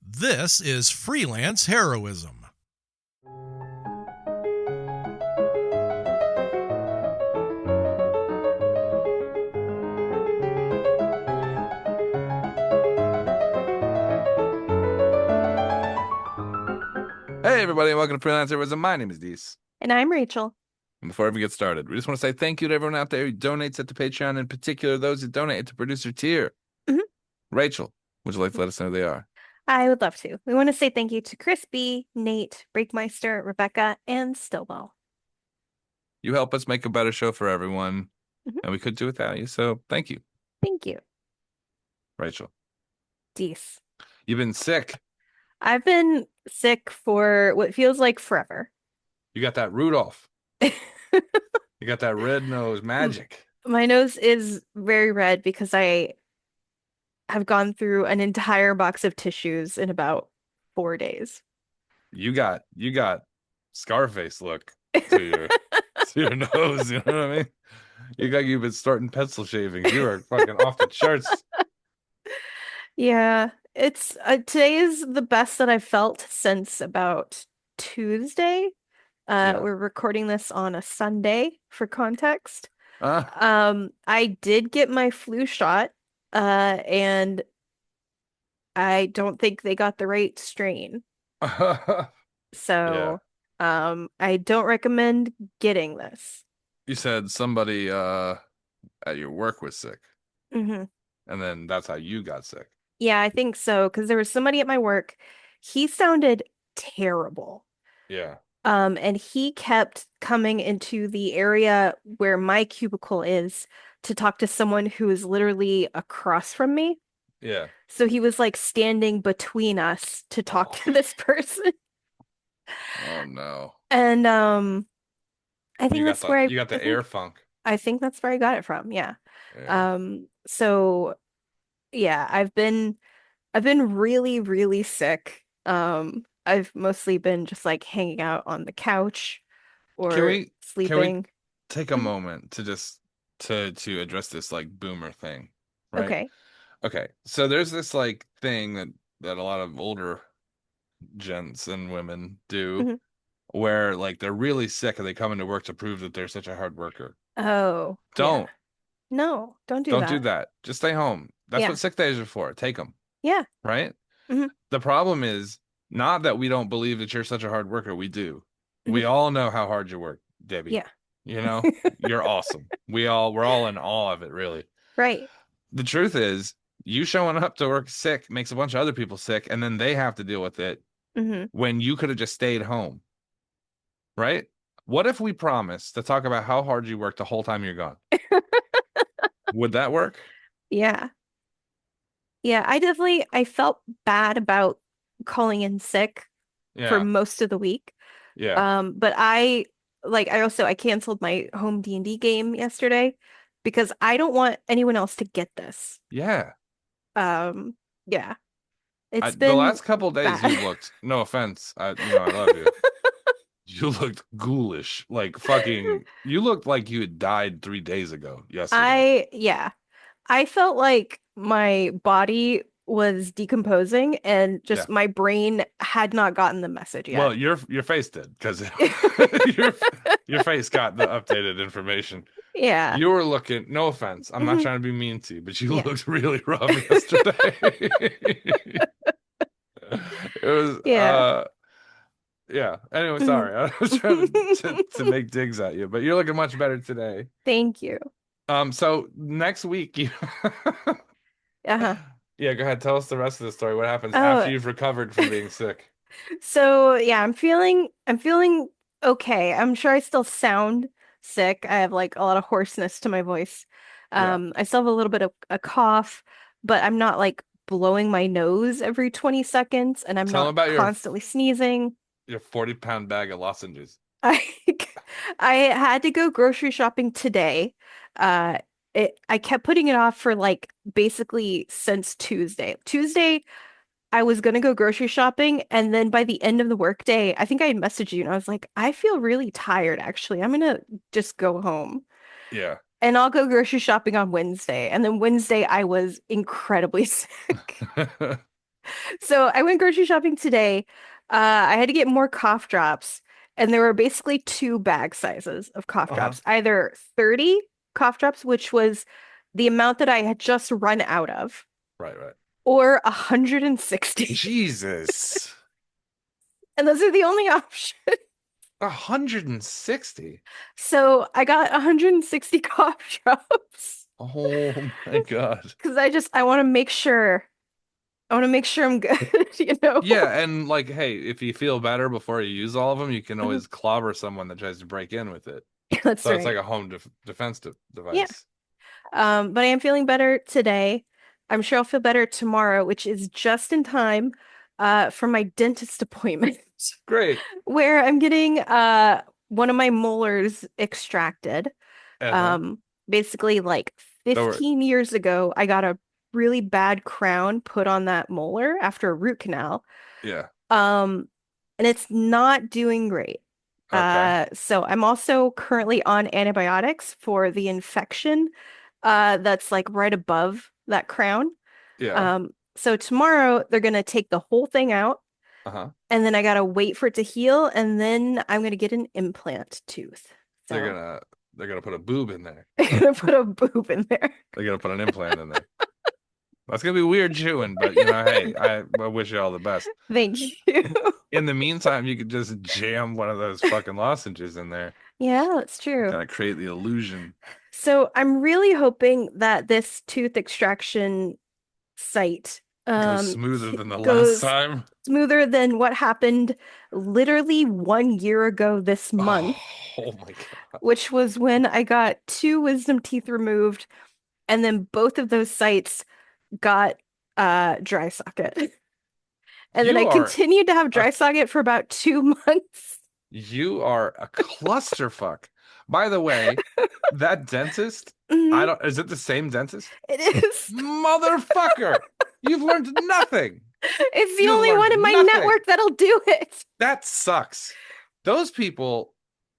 This is Freelance Heroism. Hey everybody, and welcome to Freelance Heroism. My name is Dees. And I'm Rachel. And before we get started, we just want to say thank you to everyone out there who donates at the Patreon, in particular those who donate at the producer tier. Mhm. Rachel, would you like to let us know who they are? I would love to. We want to say thank you to Crispy, Nate, Breakmeister, Rebecca, and Stillwell. You help us make a better show for everyone, Mhm. and we couldn't do it without you, so thank you. Thank you. Rachel, Dees. you've been sick. I've been sick for what feels like forever. You got that Rudolph. You got that red nose magic. My nose is very red because I have gone through an entire box of tissues in about 4 days. You got Scarface look to your to your nose, you know what I mean? You've been starting pencil shavings. You are fucking off the charts. Yeah, it's today is the best that I've felt since about Tuesday. Yeah. We're recording this on a Sunday for context. Uh, I did get my flu shot, and I don't think they got the right strain. yeah. So, I don't recommend getting this. You said somebody at your work was sick, Hmm. and then that's how you got sick. Yeah, I think so, because there was somebody at my work. He sounded terrible. Yeah. And he kept coming into the area where my cubicle is to talk to someone who is literally across from me. Yeah. So he was like standing between us to talk Oh, to this person. oh no. And I think You got that's the where you got I the air think funk. I think that's where I got it from. Yeah. Yeah. So yeah, I've been really, really sick. I've mostly been just like hanging out on the couch Can or we can we sleeping. take a Mhm. moment to just to address this like boomer thing, right? Okay. Okay. So there's this like thing that a lot of older gents and women do Mhm. where like they're really sick and they come into work to prove that they're such a hard worker. Oh, yeah. Don't No, don't do don't do that. that. Just stay home. That's what Yeah. sick days are for. Take them, Yeah. right? Hmm. The problem is not that we don't believe that you're such a hard worker. We do. We Hmm. all know how hard you work, Debbie. Yeah. You know, you're awesome. We're all in awe of it, really. Right. The truth is, you showing up to work sick makes a bunch of other people sick, and then they have to deal with it Hmm. when you could have just stayed home, right? What if we promise to talk about how hard you work the whole time you're gone? Would that work? Yeah. Yeah, I felt bad about calling in sick for Yeah, most of the week. yeah, But I canceled my home D&D game yesterday because I don't want anyone else to get this. yeah. Um, yeah. It's The been last couple days bad. you looked, no offense, I love you. You looked ghoulish, like fucking. You looked like you had died 3 days ago, yesterday. Yeah. I felt like my body was decomposing and Yeah. just my brain had not gotten the message Well, yet. your face did because your your face got the updated information. Yeah. You were looking. No offense, I'm not Hmm. trying to be mean to you, but you Yeah. looked really rough yesterday. It was Yeah. yeah. Anyway, Mhm. sorry. I was trying to make digs at you, but you're looking much better today. Thank you. So next week you Uh-huh. yeah, go ahead. Tell us the rest of the story. What happens after Oh, you've recovered from being sick? so yeah, I'm feeling okay. I'm sure I still sound sick. I have like a lot of hoarseness to my voice. Yeah. I still have a little bit of a cough, but I'm not like blowing my nose every 20 seconds and I'm Tell them not about constantly sneezing. your 40-pound bag of lozenges. I I had to go grocery shopping today. Uh I kept putting it off for like basically since Tuesday. Tuesday I was gonna go grocery shopping and then by the end of the workday, I think I had messaged you and I was like, I feel really tired actually. I'm gonna just go home. Yeah. And I'll go grocery shopping on Wednesday. And then Wednesday I was incredibly sick. So I went grocery shopping today. I had to get more cough drops, and there were basically two bag sizes of cough Uh-huh. drops, either 30 cough drops, which was the amount that I had just run out of, Right, right. or 160. Jesus. And those are the only options. 160. So I got 160 cough drops Oh my God. because I want to make sure. I want to make sure I'm good, you know? Yeah, and like, hey, if you feel better before you use all of them, you can Mhm. always clobber someone that tries to break in with it. That's So it's like right. a home defense Yeah. device. But I am feeling better today. I'm sure I'll feel better tomorrow, which is just in time for my dentist appointment, Great. where I'm getting one of my molars extracted. Uh-huh. Um, basically like Don't worry. 15 years ago, I got a really bad crown put on that molar after a root canal. Yeah. Um, and it's not doing great. Okay. So I'm also currently on antibiotics for the infection that's like right above that crown. Yeah. So tomorrow they're gonna take the whole thing out, Uh-huh. and then I gotta wait for it to heal, and then I'm gonna get an implant tooth. They're So gonna they're gonna put a boob in there. I'm gonna put a boob in there. They're gonna put an implant in there. That's gonna be weird chewing, but you know, hey, I wish you all the best. Thank you. In the meantime, you could just jam one of those fucking lozenges in there. Yeah, that's true. Kind of create the illusion. So I'm really hoping that this tooth extraction site Goes smoother than the last goes time. smoother than what happened literally 1 year ago this month, Oh my God. which was when I got two wisdom teeth removed, and then both of those sites got dry socket. And then I You are continued to have a dry socket for about 2 months. you are a clusterfuck. By the way, that dentist, I Mhm, don't, is it the same dentist? it is. Motherfucker. You've learned nothing. It's the You've only learned one in my nothing. network that'll do it. That sucks. Those people,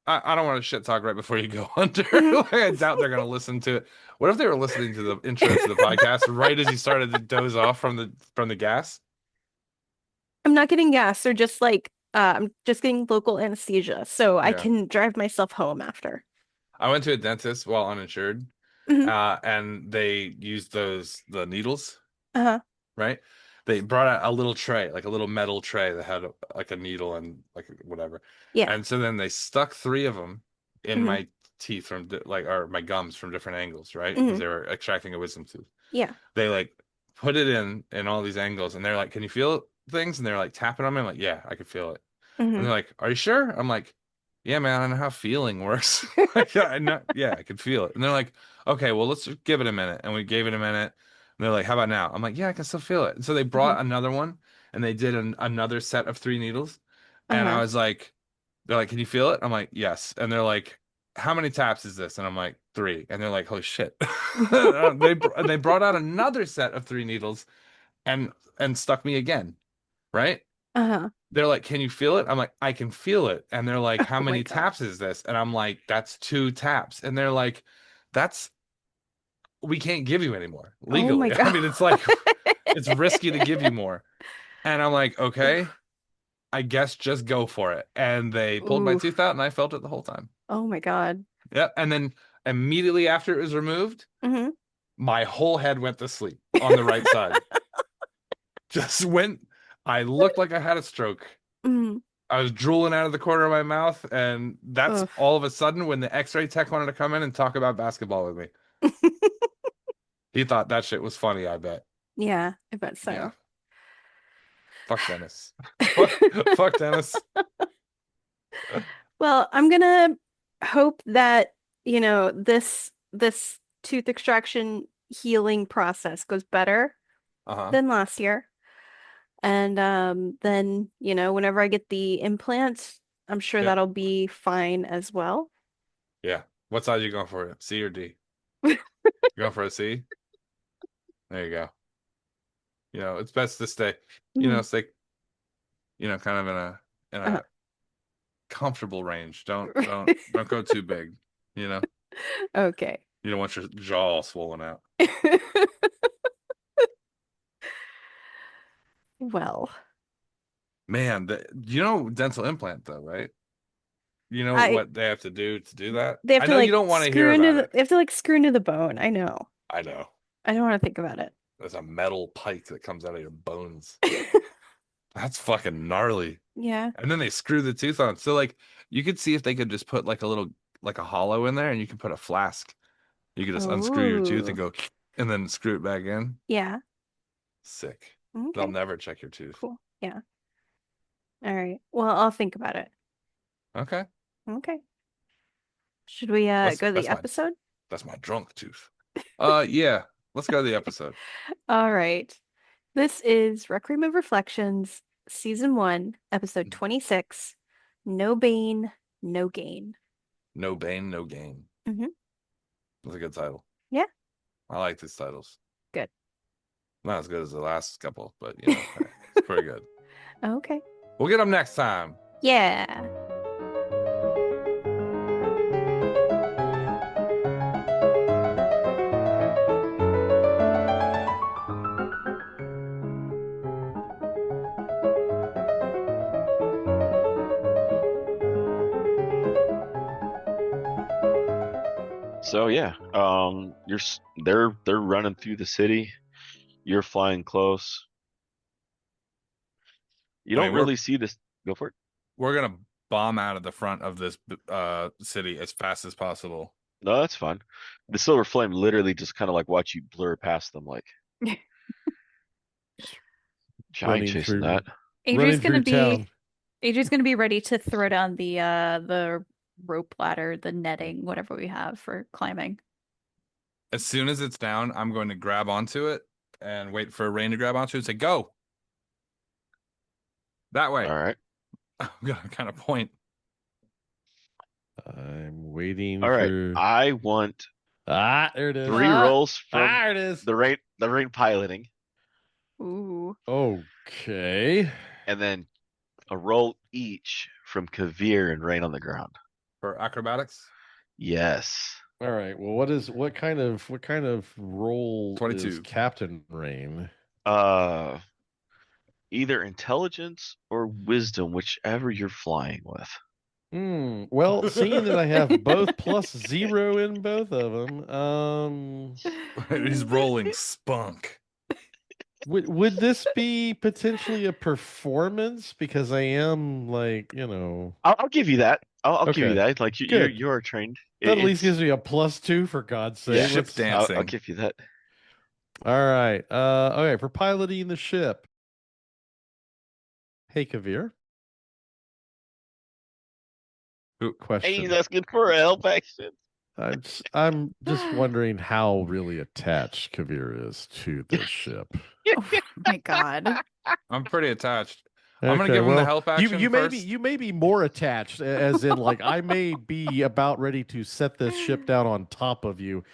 I don't want to shit talk right before you go under. Mhm. Like, I doubt they're going to listen to it. What if they were listening to the intro to the podcast right as you started to doze off from the gas? I'm not getting gas. They're just like I'm just getting local anesthesia, so I Yeah. can drive myself home after. I went to a dentist while uninsured, Mhm. and they used the needles, Uh-huh. right? They brought out a little tray, like a little metal tray that had like a needle and like whatever. Yeah. And so then they stuck three of them in Mhm. my teeth from like or my gums from different angles, right? Because Mhm. they were extracting a wisdom tooth. Yeah. They like put it in all these angles, and they're like, "Can you feel things?" And they're like tapping on me. I'm like, "Yeah, I can feel it." And Mhm. they're like, "Are you sure?" I'm like, "Yeah, man, I know how feeling works." Like, yeah, I know, yeah, I can feel it. And they're like, "Okay, well, let's just give it a minute." And we gave it a minute. And they're like, "How about now?" I'm like, "Yeah, I can still feel it." And so they Mhm. brought another one, and they did another set of three needles. And I Uh-huh. was like, they're like, "Can you feel it?" I'm like, "Yes." And they're like, "How many taps is this?" And I'm like, "Three." And they're like, "Holy shit." They brought out another set of three needles and stuck me again, right? Uh-huh. They're like, "Can you feel it?" I'm like, "I can feel it." And they're like, "How Oh my many God. taps is this?" And I'm like, "That's two taps." And they're like, "That's we can't give you any more Oh my legally." I God. mean, it's like it's risky to give you more. And I'm like, "Okay, Oof. I guess just go for it." And they pulled my tooth Oof. out and I felt it the whole time. Oh my God. Yep. And then immediately after it was removed, Hmm. my whole head went to sleep on the right side. Just went, I looked like I had a stroke. Mm. I was drooling out of the corner of my mouth, and that's Ugh. all of a sudden when the X-ray tech wanted to come in and talk about basketball with me. He thought that shit was funny, I bet. Yeah, I bet Yeah. so. Fuck Dennis. Fuck Dennis. Well, I'm gonna hope that, this tooth extraction healing process goes better Uh-huh. than last year. And then, whenever I get the implant, I'm sure Yep. that'll be fine as well. Yeah. What side are you going for? C or D? You going for a C? There you go. You know, it's best to stay, Mhm. stay, kind of in Uh, a comfortable range. Don't go too big, you know. okay. You don't want your jaw all swollen out. Well, Man, you know dental implant though, right? You know I what they have to do that? they have I to know you like don't want to hear screw into about the it. they have to like screw into the bone. I know. I know. I don't want to think about There's a metal pike that comes out of your bones. it. That's fucking gnarly. Yeah. And then they screw the tooth on. So like you could see if they could just put like a little like a hollow in there and you can put a flask. You could just unscrew your tooth and Oh. go and then screw it back in. Yeah. Sick. They'll Okay. never check your tooth. Cool. Yeah. All right. Well, I'll think about it. Okay. Okay. Should we That's go to the that's my episode? that's my drunk tooth. Yeah. Let's go to the episode. All right. This is Requiem of Reflections, Season 1, Episode 26. No Bane, No Gain. No Bane, no gain. Mm-hmm. That's a good title. Yeah. I like these titles. Good. Not as good as the last couple, but you know, it's pretty good. Okay. We'll get them next time. Yeah. So yeah, they're running through the city. You're flying close. You I don't mean, really see this. Go for it. we're gonna bomb out of the front of this city as fast as possible. No, that's fine. The silver flame literally just kind of like watch you blur past them, like giant running chasing through that. Adri's running gonna through be town. Adri's gonna be ready to throw down the rope ladder, the netting, whatever we have for climbing. As soon as it's down, I'm going to grab onto it and wait for Rain to grab onto it and say, go. That way. All right, I'm gonna kind of point. I'm waiting all right. for I want there it is. 3 Ah. rolls from There it is. the rain piloting, Ooh. Okay. and then a roll each from Kavir and rain on the ground. For acrobatics. Yes. All right. Well, what kind of role 22. is Captain Rain? Either intelligence or wisdom, whichever you're flying with. Well, seeing that I have both +0 in both of them, He's rolling spunk. would this be potentially a performance? Because I am like, I'll give you that. I'll give you Okay. that. Like Good. you are trained. that at least It's- gives me a +2 for God's sake. yeah, Ship Let's- dancing. I'll give you that. All right. Okay, for piloting the ship. Hey, Kavir. Who- Question. Hey, that's good for a help action. I'm just wondering how really attached Kavir is to this ship. Oh my God. I'm pretty attached. I'm gonna give him the help action you first. you may be more attached, as in like I may be about ready to set this ship down on top of you.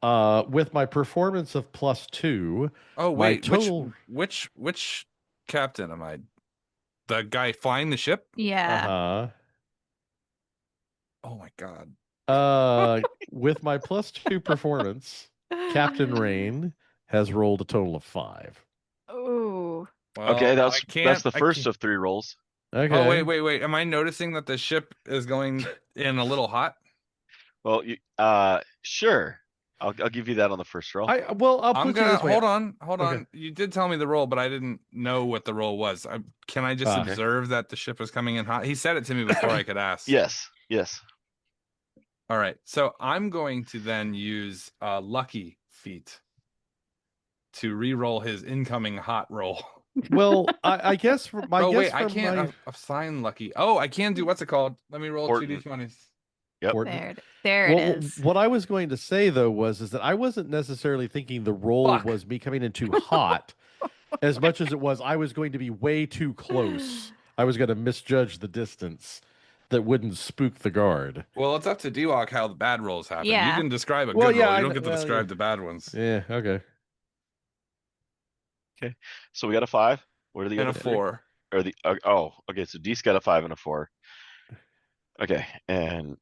With my performance of +2. Oh my wait, total. which captain am I? The guy flying the ship? Yeah. Uh-huh. Oh my god. With my +2 performance, Captain Rain has rolled a total of 5. Ooh. Well, Okay, I that's can't- the I first can't- of 3 rolls. Okay. Oh wait. Am I noticing that the ship is going in a little hot? Well, sure. I'll give you that on the first roll. I'll I'm put it gonna this way. hold on. Okay. You did tell me the roll, but I didn't know what the roll was. Can I just Okay. observe that the ship is coming in hot? He said it to me before I could ask. Yes. All right. So I'm going to then use lucky feat to re-roll his incoming hot roll. Well, I guess my Oh guess wait, I from can't my assign lucky. Oh, I can do what's it called? Let me roll Important. 2d20s. Yep. Important. There Well, it is. what I was going to say though is that I wasn't necessarily thinking the roll Fuck. was me coming in too hot, as much as it was I was going to be way too close. I was going to misjudge the distance that wouldn't spook the guard. Well, it's up to D-Walk how the bad rolls happen. Yeah. You can describe a Well, good yeah, roll. I You don't know- get to well, describe yeah. the bad ones. Yeah. Okay. So we got a 5. What are the And a other 3? 4. Or the okay. So D's got a 5 and a 4. Okay, and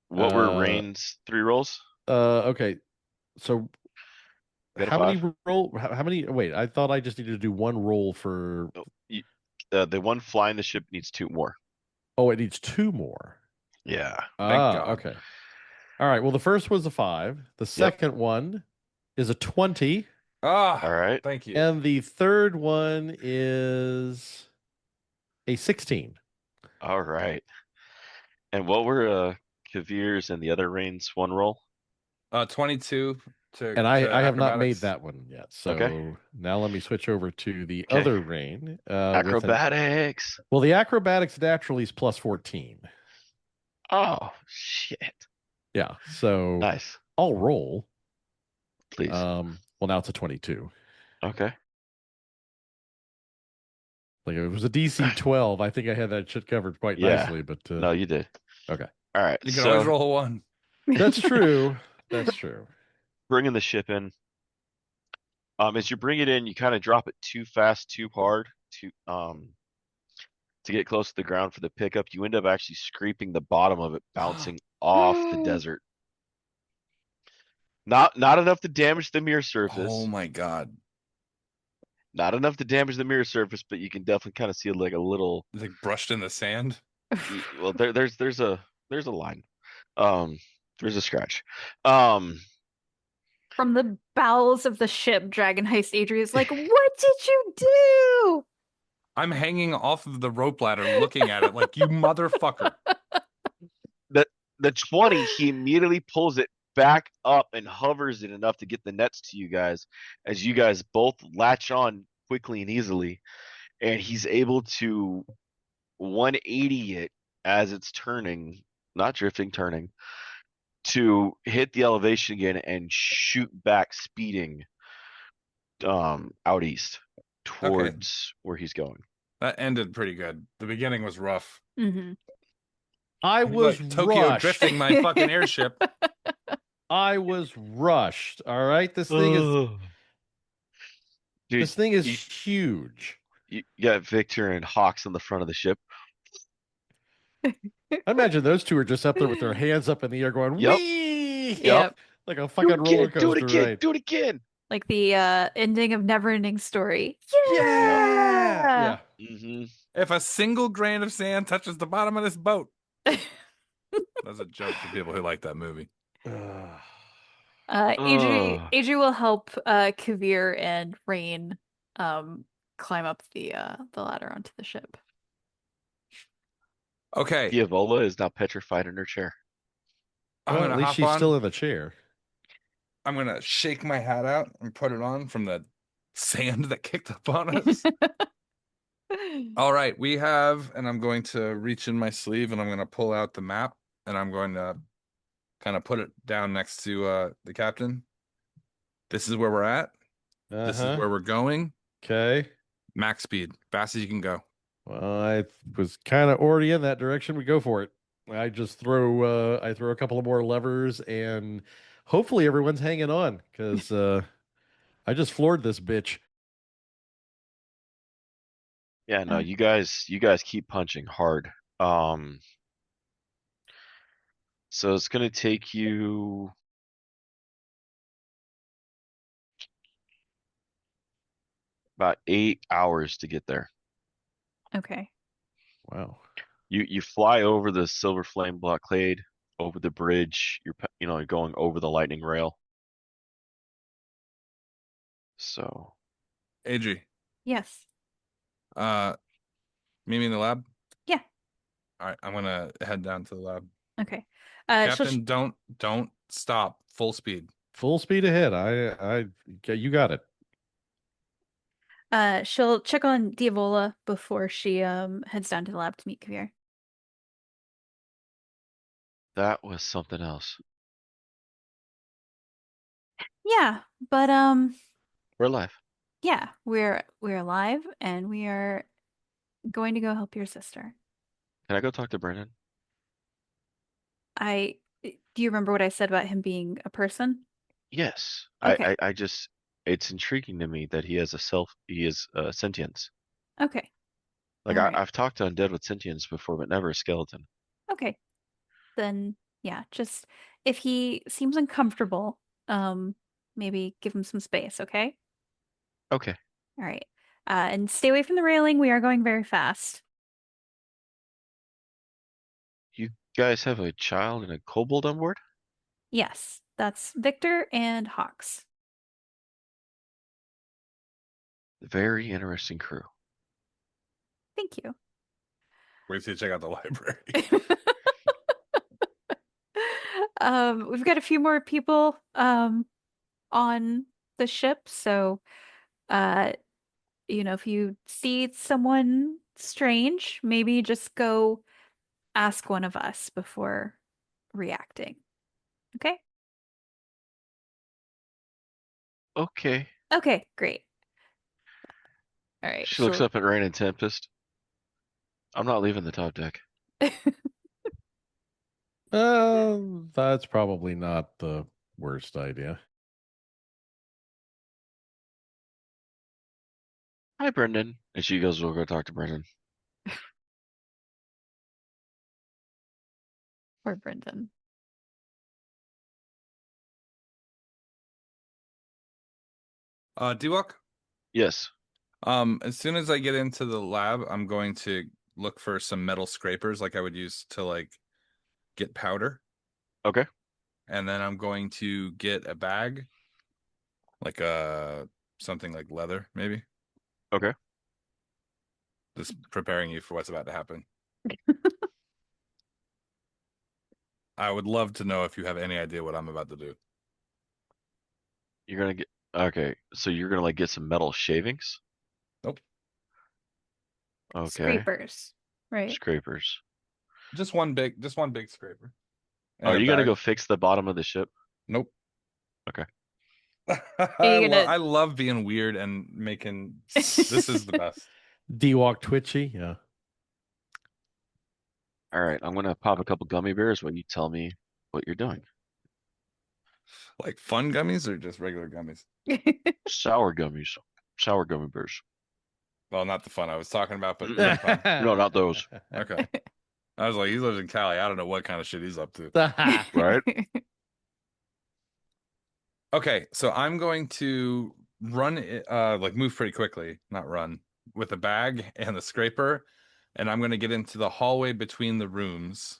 what were Rain's 3 rolls? Okay. So Got a How many 5? roll? How many? Wait, I thought I just needed to do one roll for. Oh, the one flying the ship needs 2 more. Oh, it needs 2 more. Yeah. Thank God. Okay. All right. Well, the first was a 5. The second one is a 20, Ah, All right. thank you. and the third one is a 16. All right. And what were Kavir's and the other Rain's one roll? 22 to And I have not made acrobatics. that one yet. So Okay. now let me switch over to the Okay. other rain. Acrobatics. Well, the acrobatics naturally is plus 14. Oh shit. Yeah. So Nice. I'll roll. Please. Well, now it's a 22. Okay. Like if it was a DC 12, I think I had that shit covered quite Yeah. nicely. But No, you did. okay, All right. You can always roll a 1. that's true. That's true. Bringing the ship in. As you bring it in, you kind of drop it too fast, too hard to get close to the ground for the pickup. You end up actually scraping the bottom of it, bouncing off the desert. Not enough to damage the mirror surface. Oh my God. Not enough to damage the mirror surface, but you can definitely kind of see like a little. It's like brushed in the sand. Well, there's a line. There's a scratch. Um, From the bowels of the ship, Dragon Heist Adrian's like, what did you do? I'm hanging off of the rope ladder looking at it like, you motherfucker. the 20, he immediately pulls it back up and hovers it enough to get the nets to you guys, as you guys both latch on quickly and easily, and he's able to 180 it as it's turning, not drifting, turning, to hit the elevation again and shoot back, speeding out east towards where he's going. That ended pretty good. The beginning was rough. Mm-hmm. I was like Tokyo rushed. drifting my fucking airship. I was rushed. All right, this thing is Dude, this thing is huge. you got Victor and Hawks on the front of the ship. I imagine those two are just up there with their hands up in the air, going Yep. wee, Yep. like a fucking roller coaster. Do it again. Ride. Do it again. Like the ending of Neverending Story. Yeah. Mm-hmm. If a single grain of sand touches the bottom of this boat. That's a joke for people who like that movie. Adri will help Kavir and Rain climb up the ladder onto the ship. Okay. Diavola is now petrified in her chair. I'm Well, gonna at least hop she's on. still in the chair. I'm gonna shake my hat out and put it on from the sand that kicked up on us. All right, we have, and I'm going to reach in my sleeve and I'm going to pull out the map and I'm going to kind of put it down next to the captain. This is where we're at. This is where we're going. Okay. Max speed, fast as you can go. Well, I was kind of already in that direction. We go for it. I just throw a couple of more levers, and hopefully everyone's hanging on, because I just floored this bitch. Yeah, no, you guys keep punching hard. So it's gonna take you about 8 hours to get there. Okay. Wow. You fly over the Silver Flame blockade, over the bridge. You're going over the lightning rail. So, Adri, Yes. meet me in the lab. Yeah. All right, I'm gonna head down to the lab. Okay. Captain, don't stop. Full speed. Full speed ahead. You got it. She'll check on Diavola before she heads down to the lab to meet Kavir. that was something else. Yeah, but We're alive. yeah, we're alive and we are going to go help your sister. Can I go talk to Brennan? Do you remember what I said about him being a person? Yes. Okay. I just, it's intriguing to me that he is sentience. Okay. Like All right. I've talked to undead with sentience before, but never a skeleton. Okay. Then yeah, just if he seems uncomfortable, maybe give him some space, okay? Okay. All right. And stay away from the railing. We are going very fast. You guys have a child and a kobold on board? Yes, that's Victor and Hawks. Very interesting crew. Thank you. Wait till you check out the library. We've got a few more people on the ship, so if you see someone strange, maybe just go ask one of us before reacting. Okay? Okay. Okay, great. All right. She looks up at Rain and Tempest. I'm not leaving the top deck. That's probably not the worst idea. Hi, Brendan. And she goes, we'll go talk to Brendan. Or Brendan. Dewok, Yes. as soon as I get into the lab, I'm going to look for some metal scrapers like I would use to like get powder. Okay. And then I'm going to get a bag, like something like leather, maybe. Okay. Just preparing you for what's about to happen. I would love to know if you have any idea what I'm about to do. You're gonna get okay. So you're gonna like get some metal shavings? Nope. Okay. Scrapers, right? Scrapers. Just one big scraper. And Are a you gonna bag. go fix the bottom of the ship? Nope. Okay. I love being weird and making this is the best. D-Walk twitchy, yeah. All right. I'm gonna pop a couple gummy bears when you tell me what you're doing. Like fun gummies or just regular gummies? Sour gummies. Sour gummy bears. Well, not the fun I was talking about, but No, not those. okay. I was like, he lives in Cali. I don't know what kind of shit he's up to. Right? Okay, so I'm going to run it, like move pretty quickly, not run, with the bag and the scraper, and I'm going to get into the hallway between the rooms.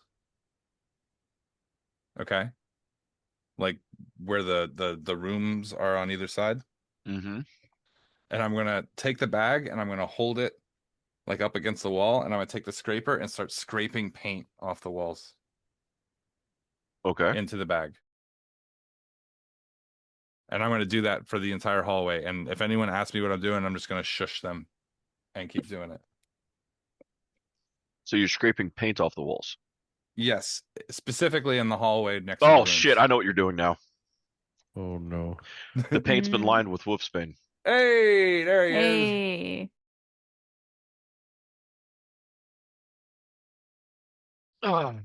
Okay. Like where the rooms are on either side. Mm-hmm. And I'm going to take the bag and I'm going to hold it like up against the wall, and I'm going to take the scraper and start scraping paint off the walls Okay. into the bag. And I'm going to do that for the entire hallway. And if anyone asks me what I'm doing, I'm just going to shush them and keep doing it. So you're scraping paint off the walls. Yes, specifically in the hallway next to the Oh rooms. shit, I know what you're doing now. Oh no. The paint's been lined with wolfsbane. Hey, there he is. Hey. Oh.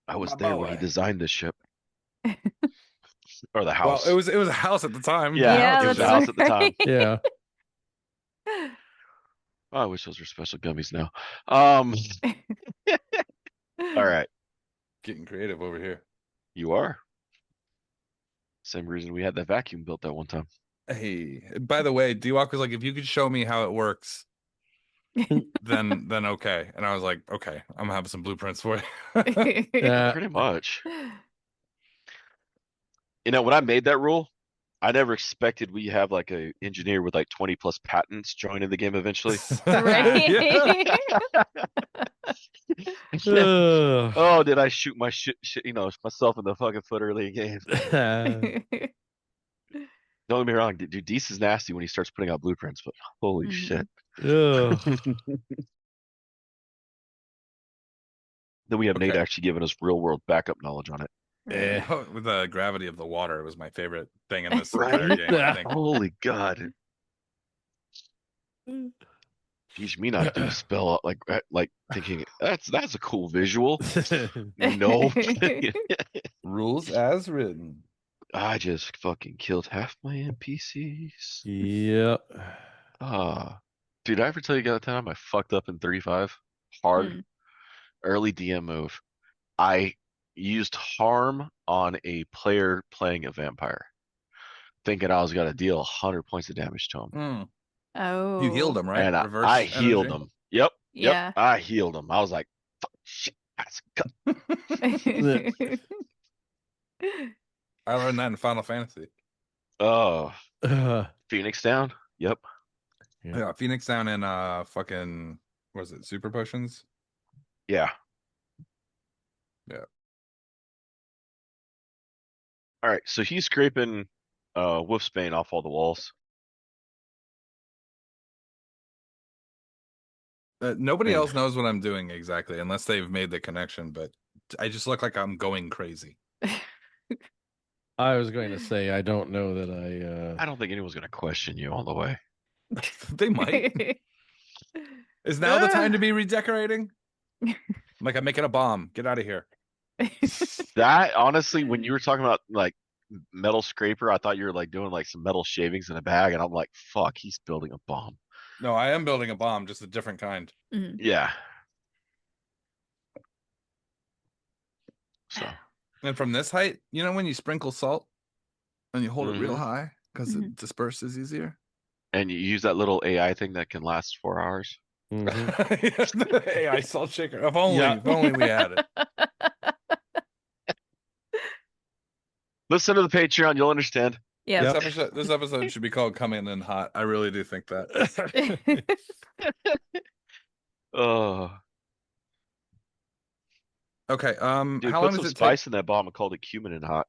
I was My there when he boy. designed this ship. Or the house. Well, it was a house at the time. Yeah, Yeah, it was a that's house at the time. right. Yeah. Oh, I wish those were special gummies now. All right. Getting creative over here. You are. Same reason we had that vacuum built that one time. Hey, by the way, D-Walk was like, if you could show me how it works, then okay. And I was like, okay, I'm gonna have some blueprints for you. Yeah. Pretty much. You know, when I made that rule, I never expected we have like a engineer with like 20 plus patents joining the game eventually. Right. Yeah. Ugh. Oh, did I shoot my shit, myself in the fucking foot early in game? Don't get me wrong, dude. Deese is nasty when he starts putting out blueprints, but holy shit. Ugh. Then we have Nate Okay. actually giving us real world backup knowledge on it. Eh. With the gravity of the water, it was my favorite thing in this Right? entire game, I think. Holy god. Teach me not to do spell like thinking that's a cool visual. No. Rules as written. I just fucking killed half my NPCs. Yep. Dude, I ever tell you guys that time I fucked up in 35? Hard. Early DM move. I used harm on a player playing a vampire. thinking I was gonna deal 100 points of damage to him, Mm. Oh. You healed him, right? and Reverse I healed energy? him. Yep, Yeah. I healed him. I was like, fuck, shit, that's cut. I learned that in Final Fantasy. Oh, Uh, Phoenix down. Yep. Yeah. Yeah, Phoenix down in fucking, what was it, Super Potions? Yeah. Yeah. All right. So he's scraping Wolfsbane off all the walls. Nobody And- else knows what I'm doing exactly unless they've made the connection, but I just look like I'm going crazy. I was going to say I don't know that I don't think anyone's gonna question you all the way. They might. Is now the time to be redecorating? Like, I'm making a bomb. Get out of here. That honestly, when you were talking about like metal scraper, I thought you were like doing like some metal shavings in a bag, and I'm like, fuck, he's building a bomb. No, I am building a bomb, just a different kind. Mhm. Yeah. So And from this height, you know when you sprinkle salt and you hold it real Mhm. high because Mhm. it disperses easier? and you use that little AI thing that can last 4 hours. Mhm. AI salt shaker. If Yeah. only we had it. Listen to the Patreon, you'll understand. Yeah. This episode should be called "Coming in Hot." I really do think that. Oh, Okay. dude, How put long some does it take? spice in that bomb and called it cumin and hot.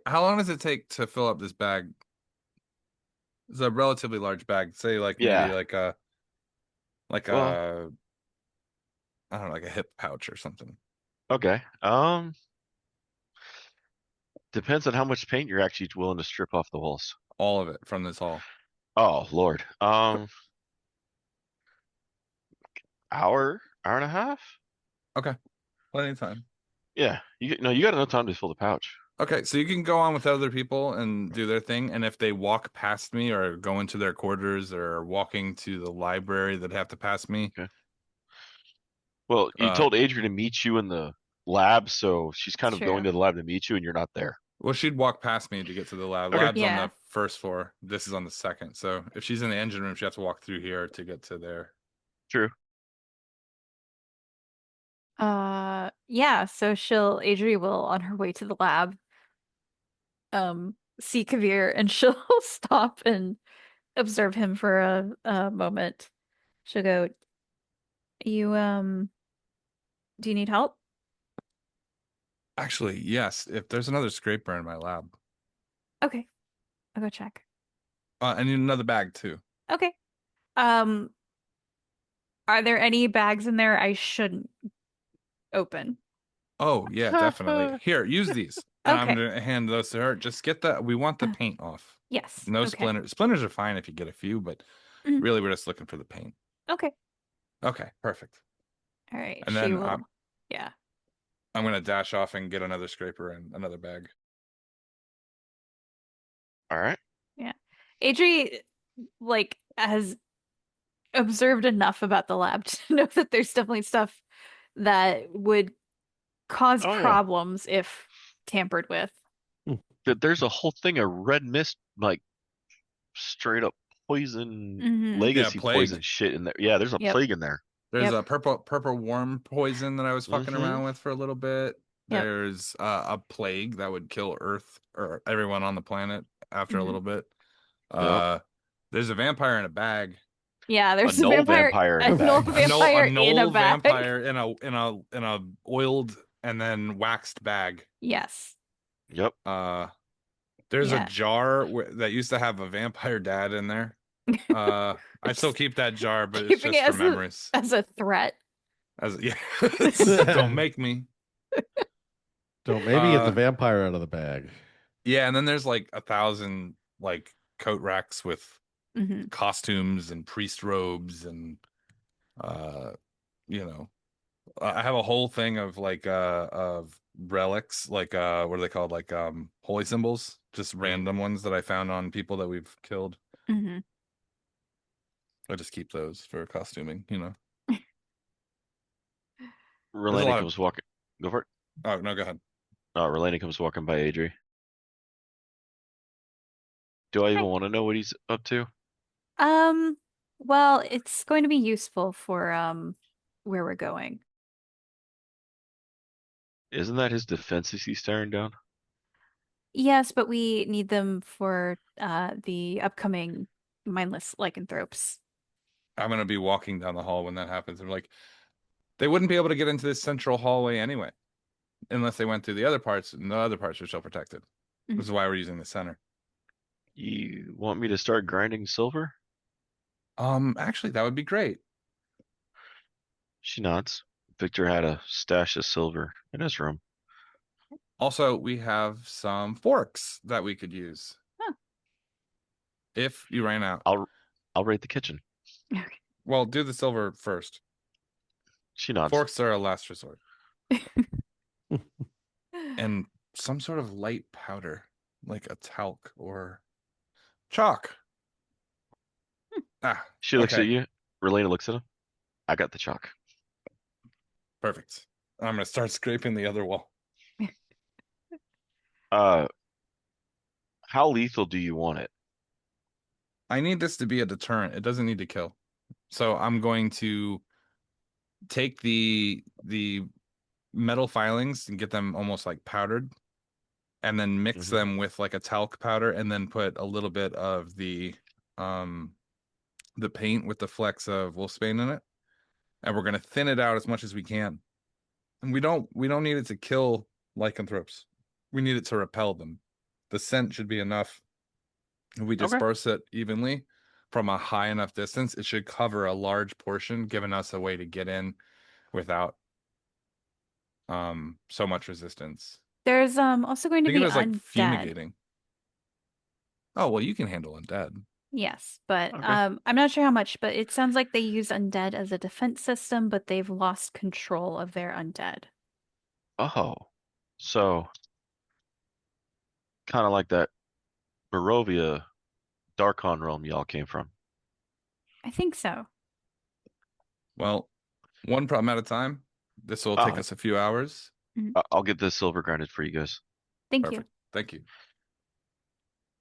How long does it take to fill up this bag? It's a relatively large bag. Say like Yeah. maybe like a Well- I don't know, like a hip pouch or something. Okay. Depends on how much paint you're actually willing to strip off the walls. All of it from this haul. Oh Lord. Hour and a half? Okay. Plenty of time. Yeah. You got enough time to fill the pouch. Okay, so you can go on with other people and do their thing, and if they walk past me or go into their quarters or are walking to the library that have to pass me. Okay. Well, you told Adrian to meet you in the lab, so she's kind of going True. to the lab to meet you, and you're not there. Well, she'd walk past me to get to the lab. Okay. Lab's on Yeah. the first floor. This is on the second. So if she's in the engine room, she has to walk through here to get to there. True. Yeah, so Adri will on her way to the lab see Kavir, and she'll stop and observe him for a moment. She'll go, "You do you need help?" Actually, yes. If there's another scraper in my lab, Okay. I'll go check. I need another bag too. Okay. Are there any bags in there I shouldn't open? Oh yeah, definitely. Here, use these. And I'm Okay. gonna hand those to her. Just get we want the paint off. Yes. No Okay. splinters. Splinters are fine if you get a few, but Mhm. really we're just looking for the paint. Okay. Okay, perfect. All right. And She then will. Yeah. I'm gonna dash off and get another scraper and another bag. All right. Yeah. Adri has observed enough about the lab to know that there's definitely stuff that would cause Oh, yeah. problems if tampered with. There's a whole thing of red mist, like straight up poison, Mhm. legacy plague. poison shit in there. Yeah, there's a Yep. plague in there. There's Yep. a purple worm poison that I was fucking Mhm. around with for a little bit. Yep. There's a plague that would kill Earth or everyone on the planet after a Mhm. little bit. Yep. There's a vampire in a bag. Yeah, there's A a null vampire, vampire in a a bag. null A vampire in a null bag. vampire in a oiled and then waxed bag. Yes. Yep. There's Yeah. a jar that used to have a vampire dad in there. I still keep that jar, but it's Keeping just it for memories. as a threat. Yeah, don't make me. Don't maybe get the Uh, vampire out of the bag. Yeah, and then there's like 1,000 like coat racks with Mhm. costumes and priest robes and you know, I have a whole thing of like of relics, like what are they called, like holy symbols, just random ones that I found on people that we've killed. Mhm. I just keep those for costuming, you know. Relena lot of- comes walking. Go for it. Oh no, go ahead. Relena comes walking by Adri. Do I even want to know what he's up to? Well, it's going to be useful for where we're going. Isn't that his defenses he's staring down? Yes, but we need them for the upcoming mindless lycanthropes. I'm gonna be walking down the hall when that happens. I'm like, they wouldn't be able to get into this central hallway anyway, unless they went through the other parts, and the other parts are still protected. Mhm. This is why we're using the center. You want me to start grinding silver? Actually, that would be great. She nods. Victor had a stash of silver in his room. Also, we have some forks that we could use. Huh. If you ran out. I'll raid the kitchen. Well, do the silver first. She nods. Forks are a last resort. And some sort of light powder, like a talc or chalk. Ah, She looks okay. at you. Relena looks at him. I got the chalk. Perfect. I'm gonna start scraping the other wall. How lethal do you want it? I need this to be a deterrent. It doesn't need to kill. So I'm going to take the metal filings and get them almost like powdered, and then mix them with like a talc powder, and then put a little bit of the paint with the flecks of wolfsbane in it, and we're gonna thin it out as much as we can. And we don't need it to kill lycanthropes. We need it to repel them. The scent should be enough. If we disperse it evenly from a high enough distance, it should cover a large portion, giving us a way to get in without so much resistance. There's also going to Think be of it as like undead. fumigating. Oh, well, you can handle undead. Yes, but Okay. I'm not sure how much, but it sounds like they use undead as a defense system, but they've lost control of their undead. Oh. So kind of like that Barovia Darkon realm y'all came from. I think so. Well, one problem at a time. This will take Ah. us a few hours. I'll get this silver grinded for you guys. Thank Perfect. Thank you.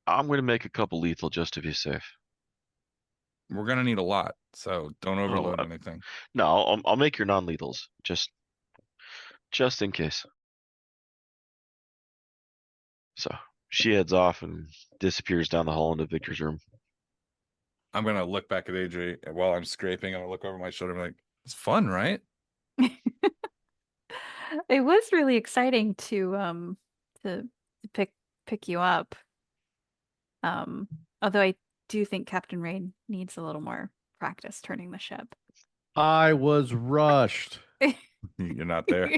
I'm gonna make a couple lethal just to be safe. We're gonna need a lot, so don't overload uh, anything. No, I'll make your non-lethals just in case. So she heads off and disappears down the hall into Victor's room. I'm gonna look back at AJ while I'm scraping. I'm gonna look over my shoulder and be like, it's fun, right? you. It was really exciting to pick you up. Although I do think Captain Rain needs a little more practice turning the ship. I was rushed. You're not there.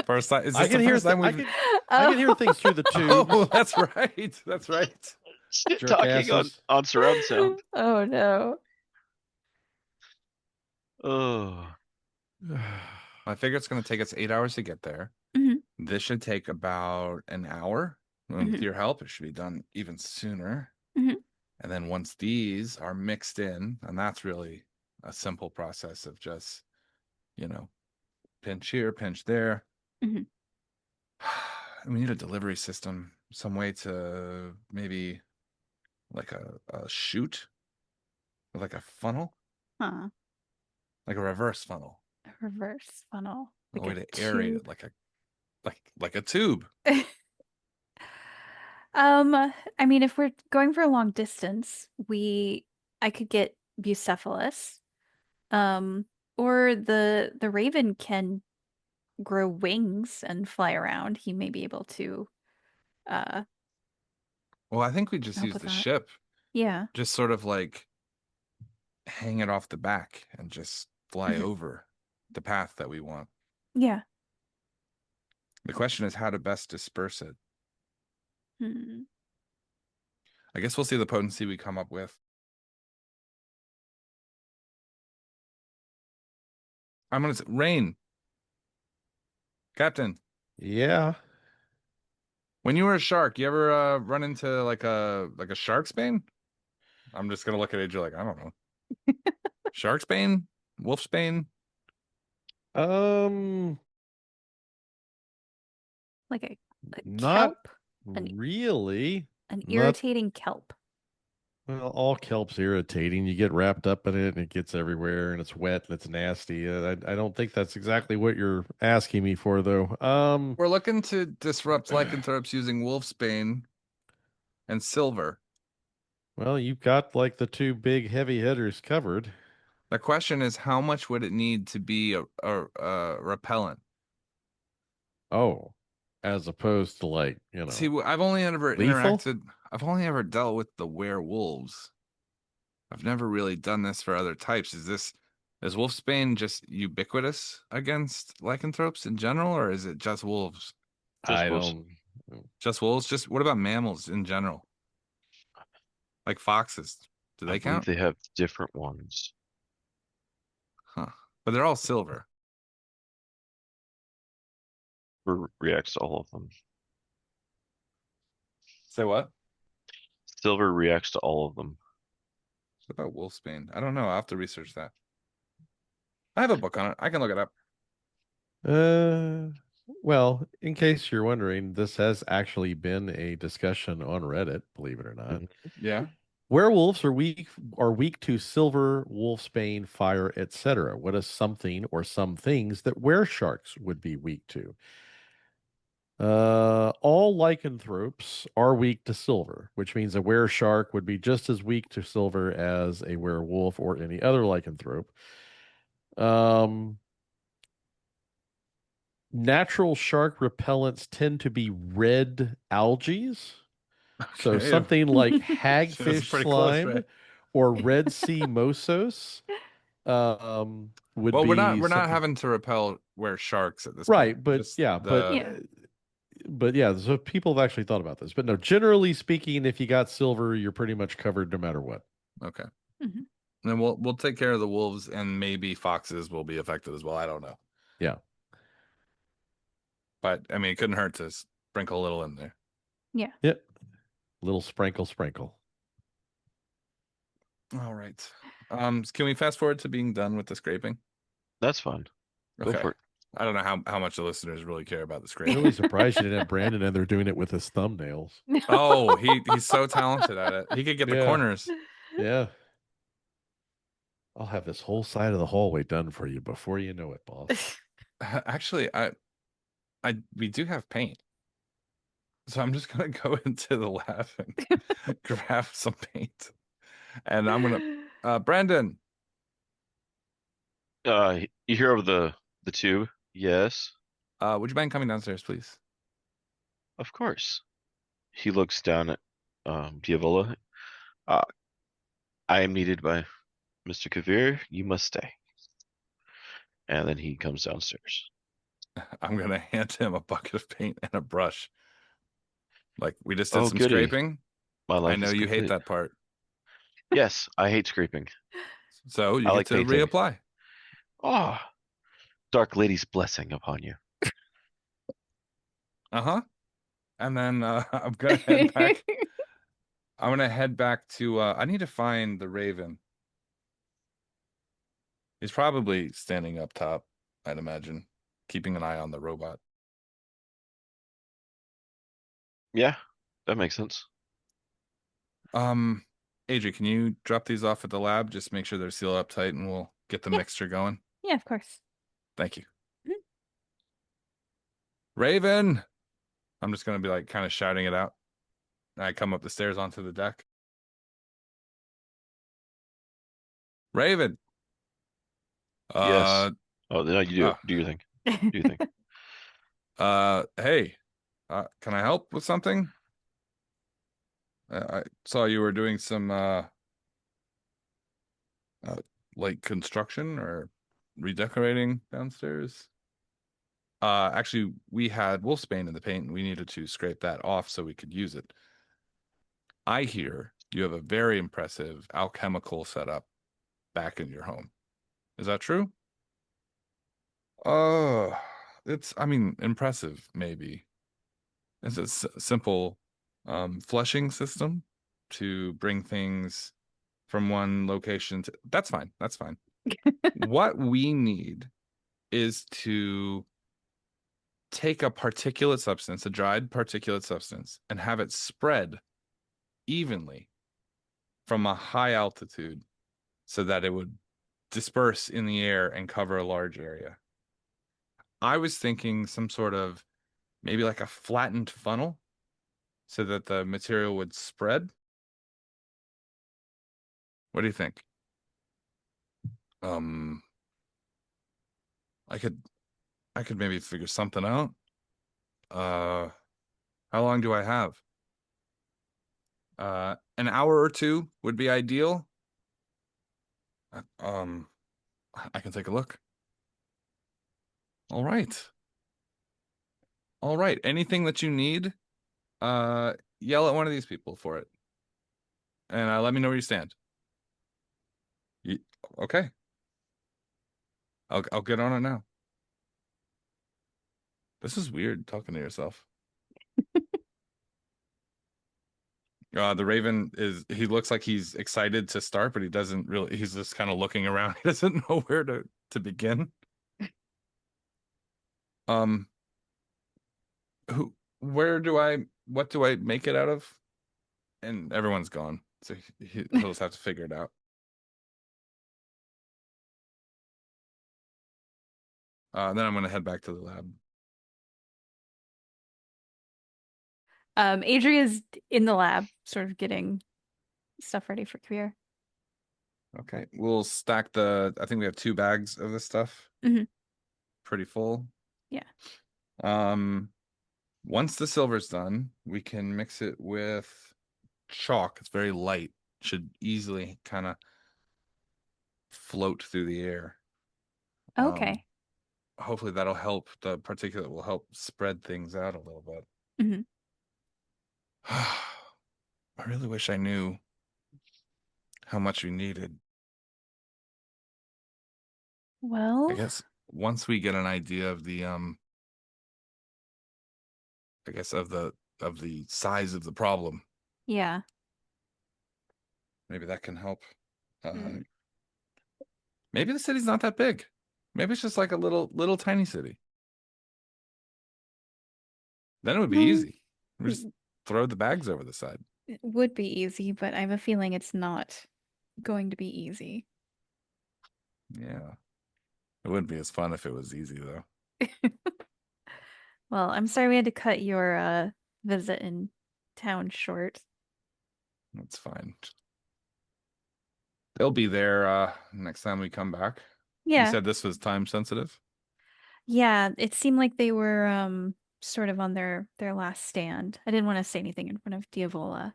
First time. Is I this can the hear first time we've? I can hear things through the tube. Oh, that's right. That's right. Talking on surround sound. Oh no. Oh. I figure it's going to take us 8 hours to get there. Mhm. This should take about an hour. And with your help, it should be done even sooner. Mhm. And then once these are mixed in, and that's really a simple process of just, pinch here, pinch there. Mhm. We need a delivery system, some way to maybe like a chute, like a funnel, Huh. like a reverse funnel, A reverse funnel. a way Like to a aerate tube. it, like a tube. I mean, if we're going for a long distance, I could get Bucephalus. Or the Raven can grow wings and fly around. He may be able to Well, I think we just help use with the that. ship, Yeah. just sort of like hang it off the back and just fly over the path that we want. Yeah. The question is how to best disperse it. Hmm. I guess we'll see the potency we come up with. I'm gonna say Rain. Captain, Yeah. when you were a shark, you ever run into like a shark's bane? I'm just gonna look at AJ like, I don't know. Shark's bane? Wolf's bane? Like a Not kelp? An really. An Not- irritating kelp. Well, all kelp's irritating. You get wrapped up in it and it gets everywhere and it's wet and it's nasty. I don't think that's exactly what you're asking me for, though. We're looking to disrupt lycanthropes using wolfsbane and silver. Well, you've got like the two big heavy hitters covered. The question is, how much would it need to be a repellent? Oh, as opposed to like, See, I've only ever lethal? I've only ever dealt with the werewolves. I've never really done this for other types. Is wolfsbane just ubiquitous against lycanthropes in general, or is it just wolves? Just I wolves. don't. Just wolves? Just what about mammals in general? Like foxes. Do I they believe count? they have different ones. Huh. But they're all silver. Reacts to all of them. Say what? Silver reacts to all of them. What about wolfsbane? I don't know. I'll have to research that. I have a book on it. I can look it up. Well, in case you're wondering, this has actually been a discussion on Reddit, believe it or not. Mhm. Yeah. Werewolves are weak to silver, wolfsbane, fire, etc. What is something or some things that weresharks would be weak to? All lycanthropes are weak to silver, which means a wereshark would be just as weak to silver as a werewolf or any other lycanthrope. Natural shark repellents tend to be red algae. So Okay. something like That's hagfish pretty close, slime right? or red sea mosos would Well, be we're not something. having to repel sharks at this Right, point. but Just yeah, the but yeah, so people have actually thought about this. But no, generally speaking, if you got silver, you're pretty much covered no matter what. okay. Mhm. And we'll take care of the wolves, and maybe foxes will be affected as well. I don't know. Yeah. But I mean, it couldn't hurt to sprinkle a little in there. Yep. Little sprinkle. All right. Can we fast forward to being done with the scraping? That's fun. Go Okay. for it. I don't know how much the listeners really care about the I'm scraping. really surprised you didn't have Brandon and they're doing it with his thumbnails. Oh, he's so talented at it. He could get the Yeah. corners. Yeah. I'll have this whole side of the hallway done for you before you know it, boss. Actually, we do have paint. So I'm just gonna go into the lab and grab some paint. And I'm gonna Brandon. You hear over the tube? Yes, Would you mind coming downstairs, please? of course. He looks down at Diavola. Uh, I am needed by Mr. Kavir. You must stay. And then he comes downstairs. I'm gonna hand him a bucket of paint and a brush. Like we just did Oh, some goody. scraping. My life I know is you hate complete. that part. Yes, I hate scraping. So you I get like to painting. reapply. Oh, Dark Lady's blessing upon you. Uh-huh. And then I'm gonna head back. I'm gonna head back to I need to find the Raven. He's probably standing up top, I'd imagine, keeping an eye on the robot. Yeah, that makes sense. Adri, can you drop these off at the lab? Just make sure they're sealed up tight and we'll get the Yeah. mixture going. Yeah, of course. Thank you. Mhm. Raven! I'm just gonna be like kind of shouting it out. I come up the stairs onto the deck. Raven! Yes. Oh, no, you do ah. do your thing. Do your thing. Hey, can I help with something? I saw you were doing some like construction or redecorating downstairs. Actually, we had wolfsbane in the paint and we needed to scrape that off so we could use it. I hear you have a very impressive alchemical setup back in your home. Is that true? I mean, impressive, maybe. It's a simple flushing system to bring things from one location to. That's fine. That's fine. What we need is to take a particulate substance, a dried particulate substance, and have it spread evenly from a high altitude so that it would disperse in the air and cover a large area. I was thinking some sort of maybe like a flattened funnel so that the material would spread. What do you think? I could maybe figure something out. How long do I have? An hour or two would be ideal. I can take a look. All right. All right. Anything that you need, yell at one of these people for it. And let me know where you stand. Okay. I'll get on it now. This is weird talking to yourself. The Raven he looks like he's excited to start, but he doesn't really, he's just kind of looking around. He doesn't know where to begin. What do I make it out of? And everyone's gone. So he'll just have to figure it out. Then I'm going to head back to the lab. Adria's in the lab, sort of getting stuff ready for Kabir. Okay. We'll stack I think we have 2 bags of this stuff. Mhm. Pretty full. Yeah. Once the silver's done, we can mix it with chalk. It's very light. Should easily kind of float through the air. Okay. Hopefully that'll help. The particulate will help spread things out a little bit. Mhm. I really wish I knew how much we needed. Well, I guess once we get an idea of the of the size of the problem, yeah. maybe that can help. Mm. Maybe the city's not that big. Maybe it's just like a little tiny city. Then it would be easy. We just throw the bags over the side. It would be easy, but I have a feeling it's not going to be easy. Yeah. It wouldn't be as fun if it was easy though. Well, I'm sorry we had to cut your visit in town short. That's fine. They'll be there next time we come back. You Yeah. said this was time sensitive? Yeah, it seemed like they were sort of on their last stand. I didn't want to say anything in front of Diavola.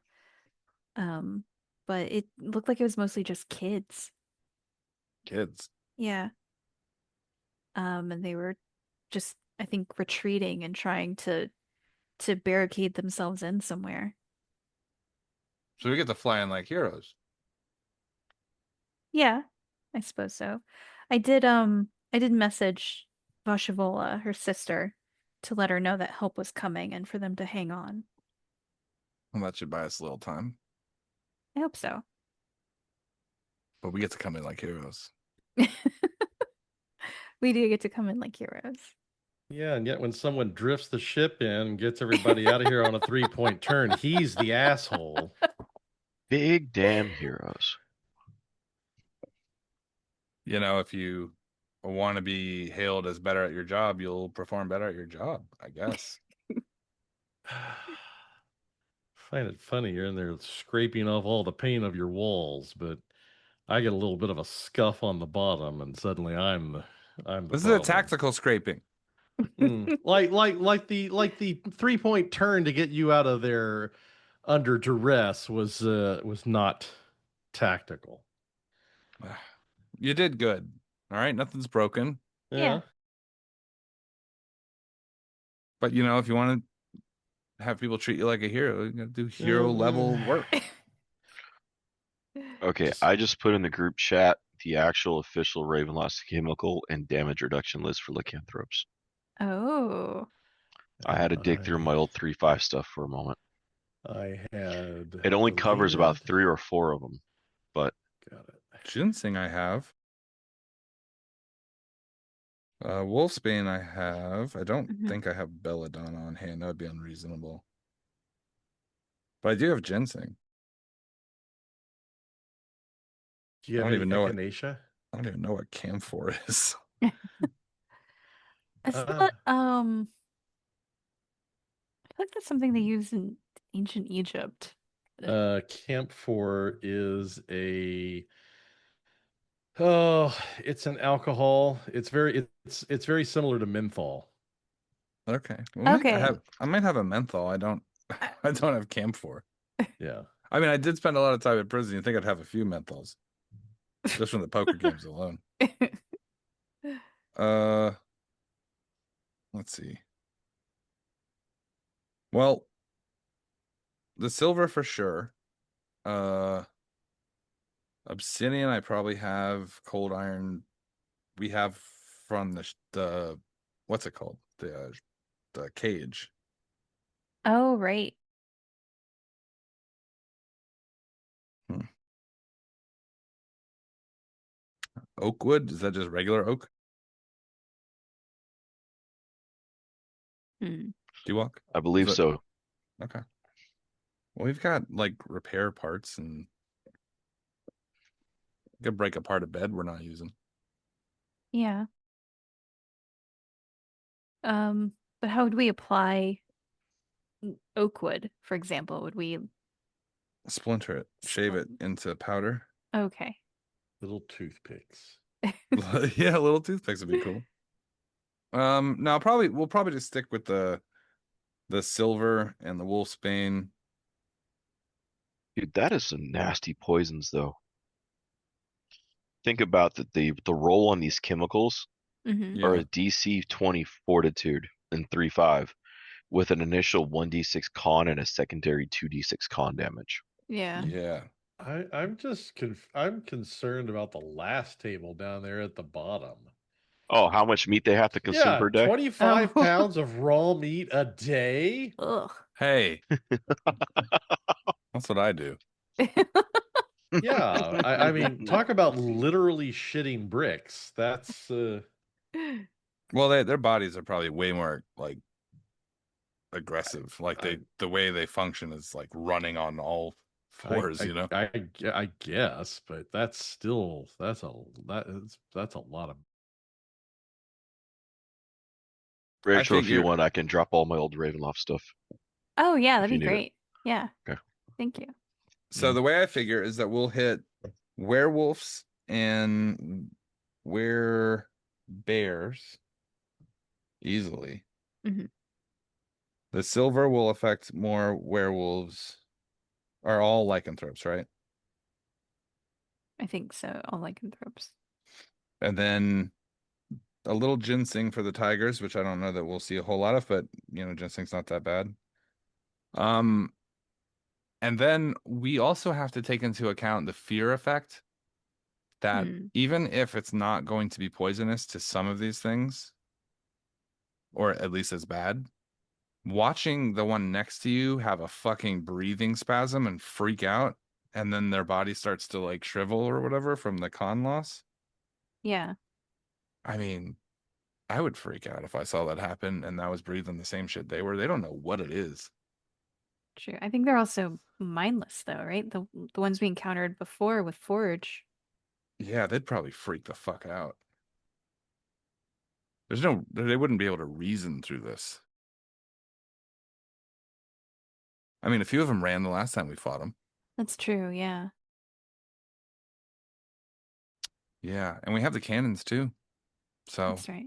But it looked like it was mostly just kids. Kids. Yeah. And they were just, I think, retreating and trying to barricade themselves in somewhere. So we get to fly in like heroes. Yeah, I suppose so. I did message Vashivola, her sister, to let her know that help was coming and for them to hang on. Well, that should buy us a little time. I hope so. But we get to come in like heroes. We do get to come in like heroes. Yeah, and yet when someone drifts the ship in and gets everybody out of here on a 3-point turn, he's the asshole. Big damn heroes. You know, if you want to be hailed as better at your job, you'll perform better at your job, I guess. Find it funny you're in there scraping off all the paint of your walls, but I get a little bit of a scuff on the bottom, and suddenly I'm the This is a problem. tactical scraping. Like the 3-point turn to get you out of there under duress was not tactical. You did good. All right, nothing's broken. Yeah. But you know, if you want to have people treat you like a hero, you gotta do hero level work. Okay, I just put in the group chat the actual official Ravenloft chemical and damage reduction list for lycanthropes. Oh. I had to dig through my old 3.5 stuff for a moment. I had. It only covers about deleted- 3 or 4 of them, but Got it. Ginseng I have. Wolfsbane I have. I don't think I have Belladonna on hand. That would be unreasonable. But I do have ginseng. Do you I have don't any even know what echinacea? I don't even know what camphor is. It's Uh, not I feel like that's something they use in ancient Egypt. Camphor is it's an alcohol. It's very similar to menthol. Okay. Well, Okay. I might have a menthol. I don't I don't have camphor. Yeah. I mean, I did spend a lot of time in prison. You think I'd have a few menthols just from the poker games alone. Let's see. Well, the silver for sure. Obsidian, I probably have. Cold iron, we have from the what's it called? The cage. Oh, right. Oak wood, is that just regular oak? Hmm. Do you walk? I believe so. Okay. Well, we've got like repair parts and we could break apart a bed we're not using. Yeah. But how would we apply oak wood, for example? Would we Splinter it, shave it Splint- into powder. Okay. Little toothpicks. Yeah, little toothpicks would be cool. No, we'll probably just stick with the silver and the wolfsbane. Dude, that is some nasty poisons, though. Think about the roll on these chemicals Mm-hmm. are Yeah. a DC 20 fortitude and 3/5 with an initial 1d6 con and a secondary 2d6 con damage. Yeah. Yeah. I'm concerned about the last table down there at the bottom. Oh, how much meat they have to consume Yeah, per day? 25 Oh. pounds of raw meat a day. Ugh. Hey, that's what I do. Yeah, I mean, talk about literally shitting bricks. That's Well, their bodies are probably way more like aggressive. Like the way they function is like running on all fours, you know. I guess, but that's a lot of. Rachel, if you figure- want, I can drop all my old Ravenloft stuff. Oh, yeah, If that'd you be need it. great. Yeah. Okay. Thank you. So the way I figure is that we'll hit werewolves and bears easily. Mhm. The silver will affect more werewolves. Are all lycanthropes, right? I think so. All lycanthropes. And then a little ginseng for the tigers, which I don't know that we'll see a whole lot of, but you know, ginseng's not that bad. And then we also have to take into account the fear effect that even if it's not going to be poisonous to some of these things, or at least as bad, watching the one next to you have a fucking breathing spasm and freak out, and then their body starts to like shrivel or whatever from the con loss. Yeah. I mean, I would freak out if I saw that happen and I was breathing the same shit they were. They don't know what it is. True. I think they're also mindless though, right? The ones we encountered before with Forge. Yeah, they'd probably freak the fuck out. They wouldn't be able to reason through this. I mean, a few of them ran the last time we fought them. That's true, yeah. Yeah, and we have the cannons too. So That's right.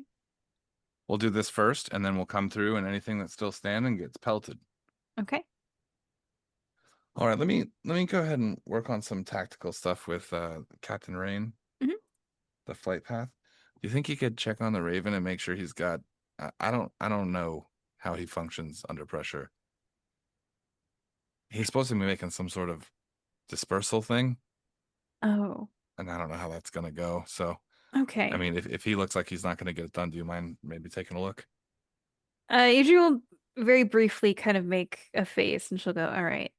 we'll do this first, and then we'll come through, and anything that's still standing gets pelted. Okay. All right, let me go ahead and work on some tactical stuff with Captain Rain. Mhm. The flight path. Do you think you could check on the Raven and make sure he's got? I don't know how he functions under pressure. He's supposed to be making some sort of dispersal thing, Oh, and I don't know how that's gonna go. So, okay. I mean, if he looks like he's not gonna get it done, do you mind maybe taking a look? Adrian will very briefly kind of make a face and she'll go, all right.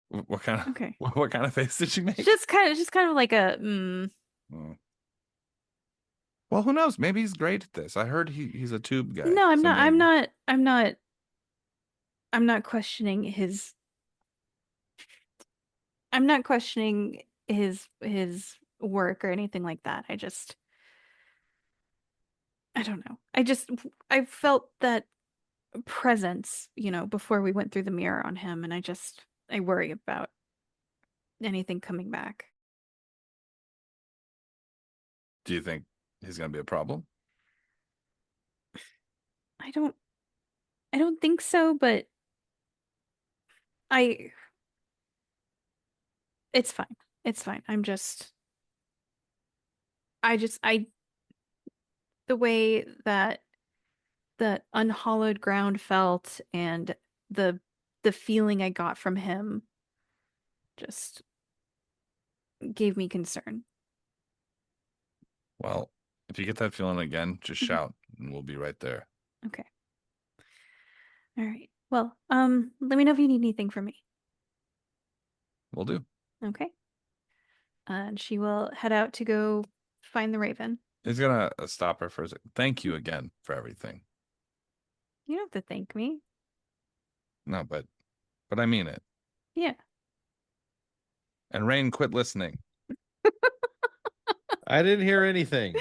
What kind of Okay. what kind of face did she make? Just kind of like a Oh. Well, who knows? Maybe he's great at this. I heard he's a tube guy. No, I'm so not maybe. I'm not questioning his I'm not questioning his work or anything like that. I don't know. I felt that presence, before we went through the mirror on him, and I worry about anything coming back. Do you think he's gonna be a problem? I don't think so, but it's fine. It's fine. The way that unhallowed ground felt and the feeling I got from him just gave me concern. Well, if you get that feeling again, just Mhm. shout and we'll be right there. Okay. All right. Well, let me know if you need anything from me. We'll do. Okay. And she will head out to go find the raven. He's gonna stop her for a second. Thank you again for everything. You don't have to thank me. No, but I mean it. Yeah. And Rain, quit listening. I didn't hear anything,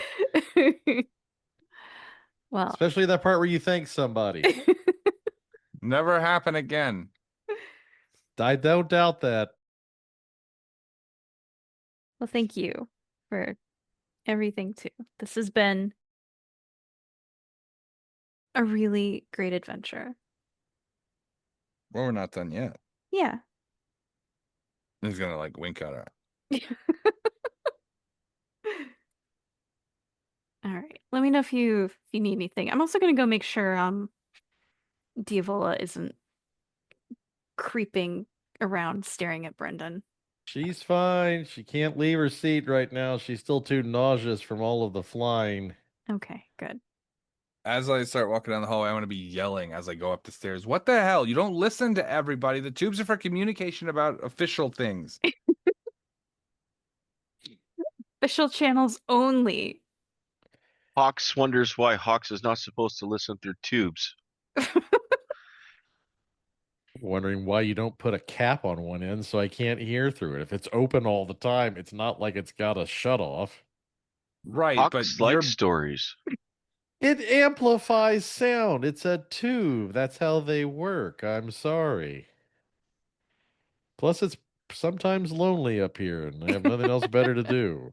Well, especially that part where you thank somebody. Never happen again. I don't doubt that. well, thank you for everything too. This has been a really great adventure. Well, we're not done yet. Yeah. He's gonna like wink at her. All right. Let me know if you need anything. I'm also gonna go make sure Diavola isn't creeping around staring at Brendan. She's fine. She can't leave her seat right now. She's still too nauseous from all of the flying. Okay, good. As I start walking down the hallway, I want to be yelling as I go up the stairs. What the hell? You don't listen to everybody. The tubes are for communication about official things. Official channels only. Hawks wonders why Hawks is not supposed to listen through tubes. Wondering why you don't put a cap on one end so I can't hear through it. If it's open all the time, it's not like it's got a shut off. Right, Hawks but you're like stories. It amplifies sound. It's a tube. That's how they work. I'm sorry. Plus, it's sometimes lonely up here, and I have nothing else better to do.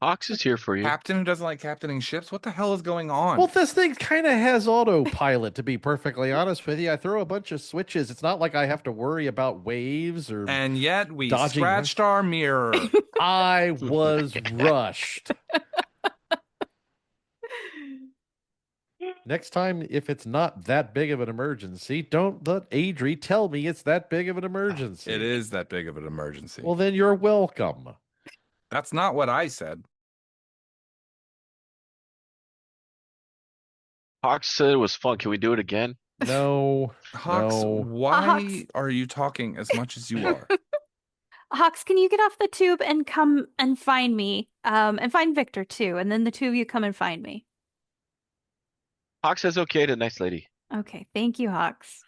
Hawks is here for you. captain who doesn't like captaining ships. What the hell is going on? Well, this thing kind of has autopilot, to be perfectly honest with you. I throw a bunch of switches. It's not like I have to worry about waves or. And yet we dodging scratched our mirror. I was rushed. Next time, if it's not that big of an emergency, don't let Adri tell me it's that big of an emergency. It is that big of an emergency. Well, then you're welcome. That's not what I said. Hawks said it was fun. Can we do it again? No. Hawks, no. why Hawks. are you talking as much as you are? Hawks, can you get off the tube and come and find me? And find Victor too, and then the two of you come and find me. Hawks says okay to nice lady. Okay, thank you, Hawks.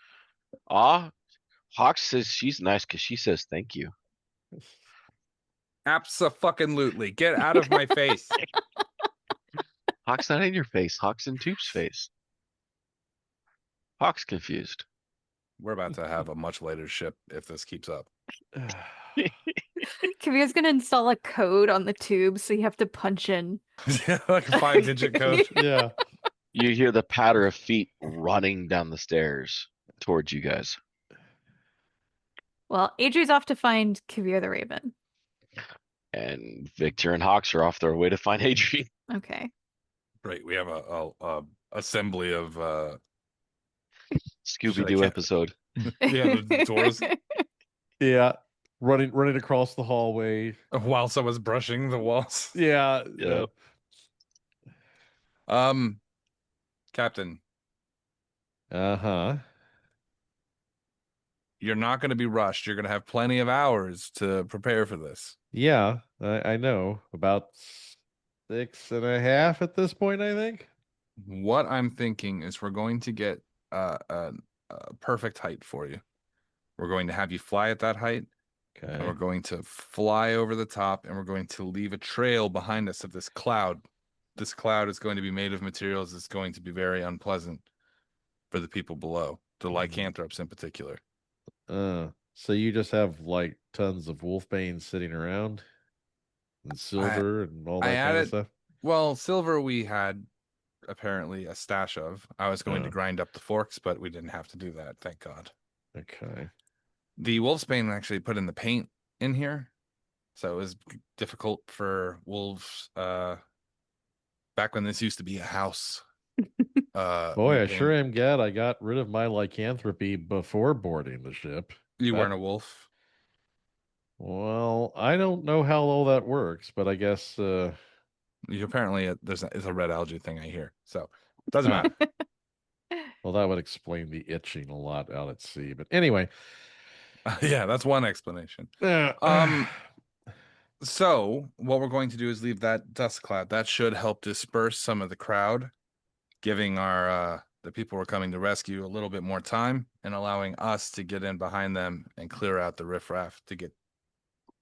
Hawks says she's nice because she says thank you. Abso-fucking-lutely. Get out of my face. Hawk's not in your face. Hawk's in Tube's face. Hawk's confused. We're about to have a much later ship if this keeps up. Kabir's gonna install a code on the tube, so you have to punch in. Like a 5-digit code. Yeah. You hear the patter of feet running down the stairs towards you guys. Well, Adri's off to find Kabir the Raven. And Victor and Hawks are off their way to find Adrian. Okay. Great. We have a assembly of Scooby-Doo can't- episode. yeah, the doors Yeah. Running across the hallway. while someone's brushing the walls. Yeah. Yep. Captain, Uh-huh. you're not going to be rushed. You're going to have plenty of hours to prepare for this. Yeah, I know. About 6.5 at this point, I think. What I'm thinking is we're going to get a perfect height for you. We're going to have you fly at that height. And we're Okay. going to fly over the top, and we're going to leave a trail behind us of this cloud. This cloud is going to be made of materials that's going to be very unpleasant for the people below, the lycanthropes in particular. So you just have like tons of wolfbane sitting around and silver and all I that kind of added, stuff. well, silver we had apparently a stash of. I was going to grind up the forks, but we didn't have to do that, thank God. Okay. The wolfsbane actually put in the paint in here, so it was difficult for wolves back when this used to be a house. Boy, I sure am glad I got rid of my lycanthropy before boarding the ship. You weren't a wolf. Well, I don't know how all that works, but I guess You apparently it's a red algae thing I hear, so it doesn't matter. well, that would explain the itching a lot out at sea. But anyway, Yeah, that's one explanation. So what we're going to do is leave that dust cloud. That should help disperse some of the crowd, giving our the people we're coming to rescue a little bit more time and allowing us to get in behind them and clear out the riffraff to get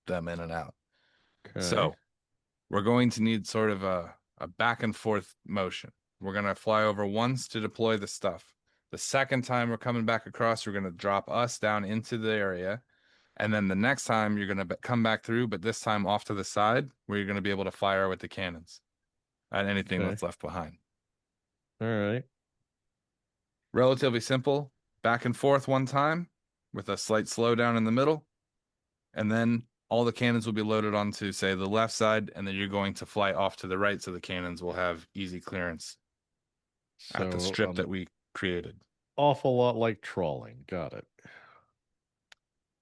them in and out. okay. So we're going to need sort of a back and forth motion. We're going to fly over once to deploy the stuff. The second time we're coming back across, we're going to drop us down into the area. And then the next time you're going to come back through, but this time off to the side where you're going to be able to fire with the cannons at anything that's left behind. All right. Relatively simple. Back and forth one time with a slight slowdown in the middle. And then all the cannons will be loaded onto, say, the left side. And then you're going to fly off to the right so the cannons will have easy clearance at the strip that we created. Awful lot like trawling. Got it.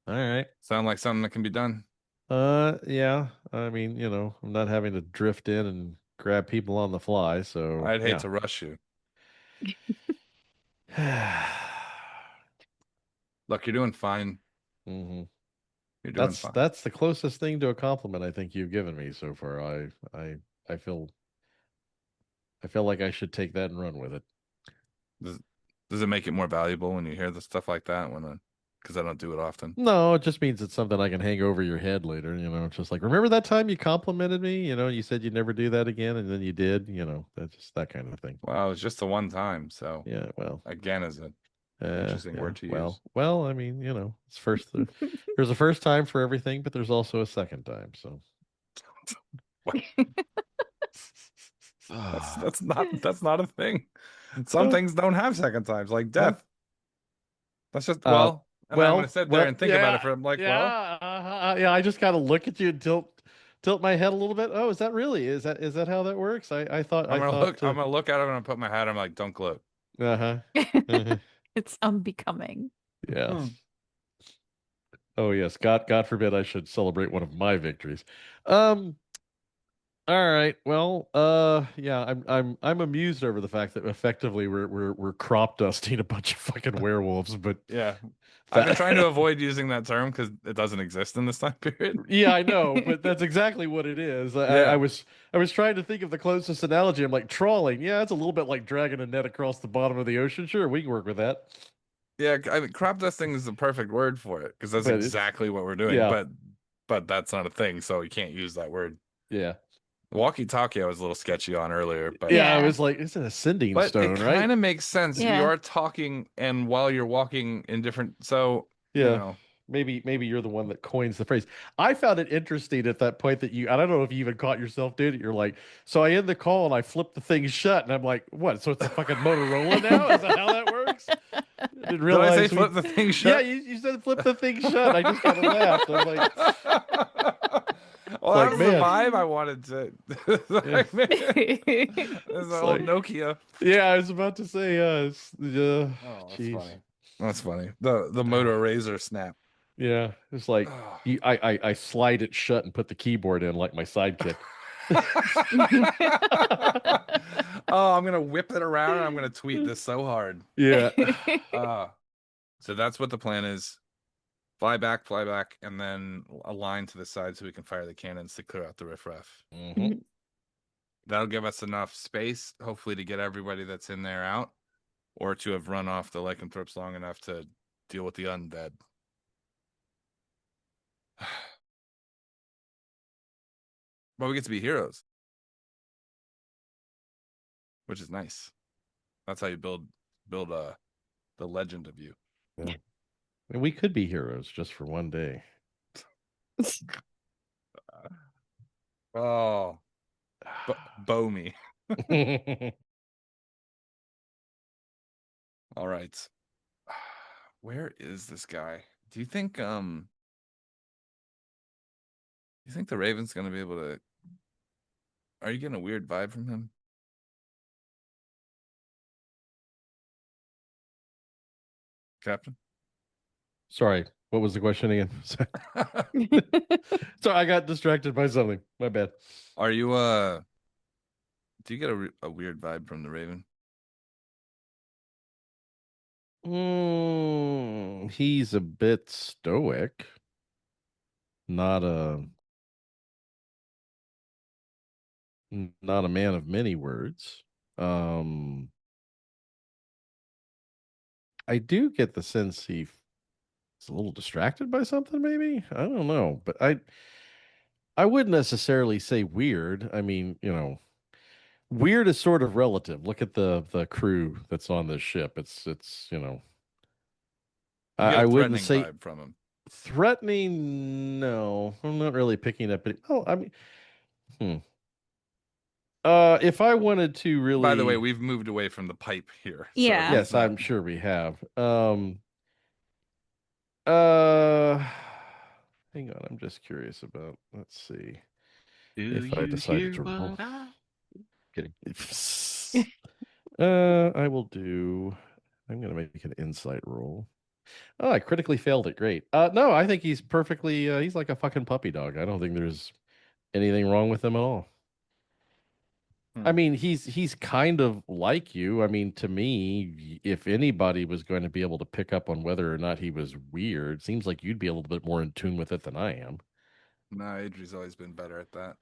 All right. Sound like something that can be done? Yeah. I mean, you know, I'm not having to drift in and grab people on the fly, so I'd hate to rush you. Look, you're doing fine. Mm-hmm. You're doing fine. That's the closest thing to a compliment I think you've given me so far. I feel like I should take that and run with it. Does it make it more valuable when you hear the stuff like that? Because I don't do it often. No, it just means it's something I can hang over your head later. You know, it's just like, remember that time you complimented me? You know, you said you'd never do that again, and then you did. You know, that's just that kind of thing. Well, it was just the one time. So yeah, well, again, is an interesting word to use. Well, I mean, you know, it's first. There's a first time for everything, but there's also a second time. So that's not a thing. Some things don't have second times, like death. That's just I'm going to sit there and think about it for yeah. I just got to look at you and tilt my head a little bit. Oh, is that really? Is that how that works? I thought I'm gonna look at it and I put my hat. I'm like, don't gloat. It's unbecoming. Yes. Oh yes. God forbid I should celebrate one of my victories. All right. Well, yeah, I'm amused over the fact that effectively we're crop dusting a bunch of fucking werewolves, but yeah. I've been trying to avoid using that term because it doesn't exist in this time period. Yeah, I know, but that's exactly what it is. I was trying to think of the closest analogy. I'm like, trawling. Yeah, it's a little bit like dragging a net across the bottom of the ocean. Sure, we can work with that. Yeah, I mean, crop dusting is the perfect word for it because that's exactly what we're doing. Yeah. But that's not a thing, so you can't use that word. Yeah. Walkie-talkie I was a little sketchy on earlier, but yeah, I was like, it's an ascending stone, right? It kind of makes sense. Yeah. You are talking, and while you're walking in different, so yeah, you know. maybe you're the one that coins the phrase. I found it interesting at that point that I don't know if you even caught yourself doing it. You're like, so I end the call and I flip the thing shut, and I'm like, what? So it's a fucking Motorola now? Is that how that works? Didn't realize Did I say flip the thing shut? Yeah, you said flip the thing shut. I just kind of laughed. I'm like. Well, that was the vibe I wanted to. Like, man, there's an old Nokia. Yeah, I was about to say. That's funny. That's funny. The Moto Razor snap. Yeah, it's like I slide it shut and put the keyboard in like my sidekick. Oh, I'm gonna whip it around and I'm gonna tweet this so hard. Yeah. So that's what the plan is. Fly back, and then align to the side so we can fire the cannons to clear out the riffraff. Mm-hmm. That'll give us enough space, hopefully, to get everybody that's in there out, or to have run off the lycanthropes long enough to deal with the undead. But we get to be heroes, which is nice. That's how you build the legend of you. Yeah. And we could be heroes just for one day. Oh, bow me. All right. Where is this guy? Do you think the Raven's gonna be able to? Are you getting a weird vibe from him? Captain? Sorry, what was the question again? Sorry, I got distracted by something. My bad. Are you do you get a weird vibe from the Raven? He's a bit stoic. Not a man of many words. I do get the sense he's a little distracted by something, maybe. I don't know, but I wouldn't necessarily say weird. I mean, weird is sort of relative. Look at the crew that's on this ship. It's You get I a wouldn't threatening say vibe from him. threatening. No, I'm not really picking up. Oh, I mean, if I wanted to really, By the way, we've moved away from the pipe here. So Yeah. yes, not- I'm sure we have. Hang on, I'm just curious about. Let's see Do if I you decided hear to roll. what I- Kidding. I will do. I'm gonna make an insight roll. Oh, I critically failed it. Great. No, I think he's perfectly. He's like a fucking puppy dog. I don't think there's anything wrong with him at all. I mean, he's kind of like you. I mean, to me, if anybody was going to be able to pick up on whether or not he was weird, seems like you'd be a little bit more in tune with it than I am. No, Adri's always been better at that.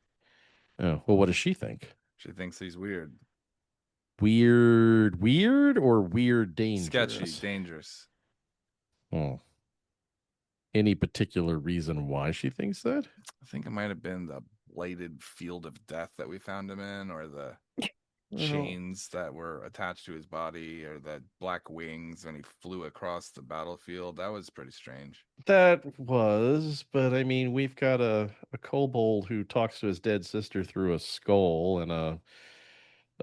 Oh, well, what does she think? She thinks he's weird. Weird, or weird dangerous? Sketchy, dangerous. Oh. Any particular reason why she thinks that? I think it might have been the blighted field of death that we found him in, or the chains that were attached to his body, or the black wings when he flew across the battlefield. That was pretty strange. That was, but I mean, we've got a kobold who talks to his dead sister through a skull, and a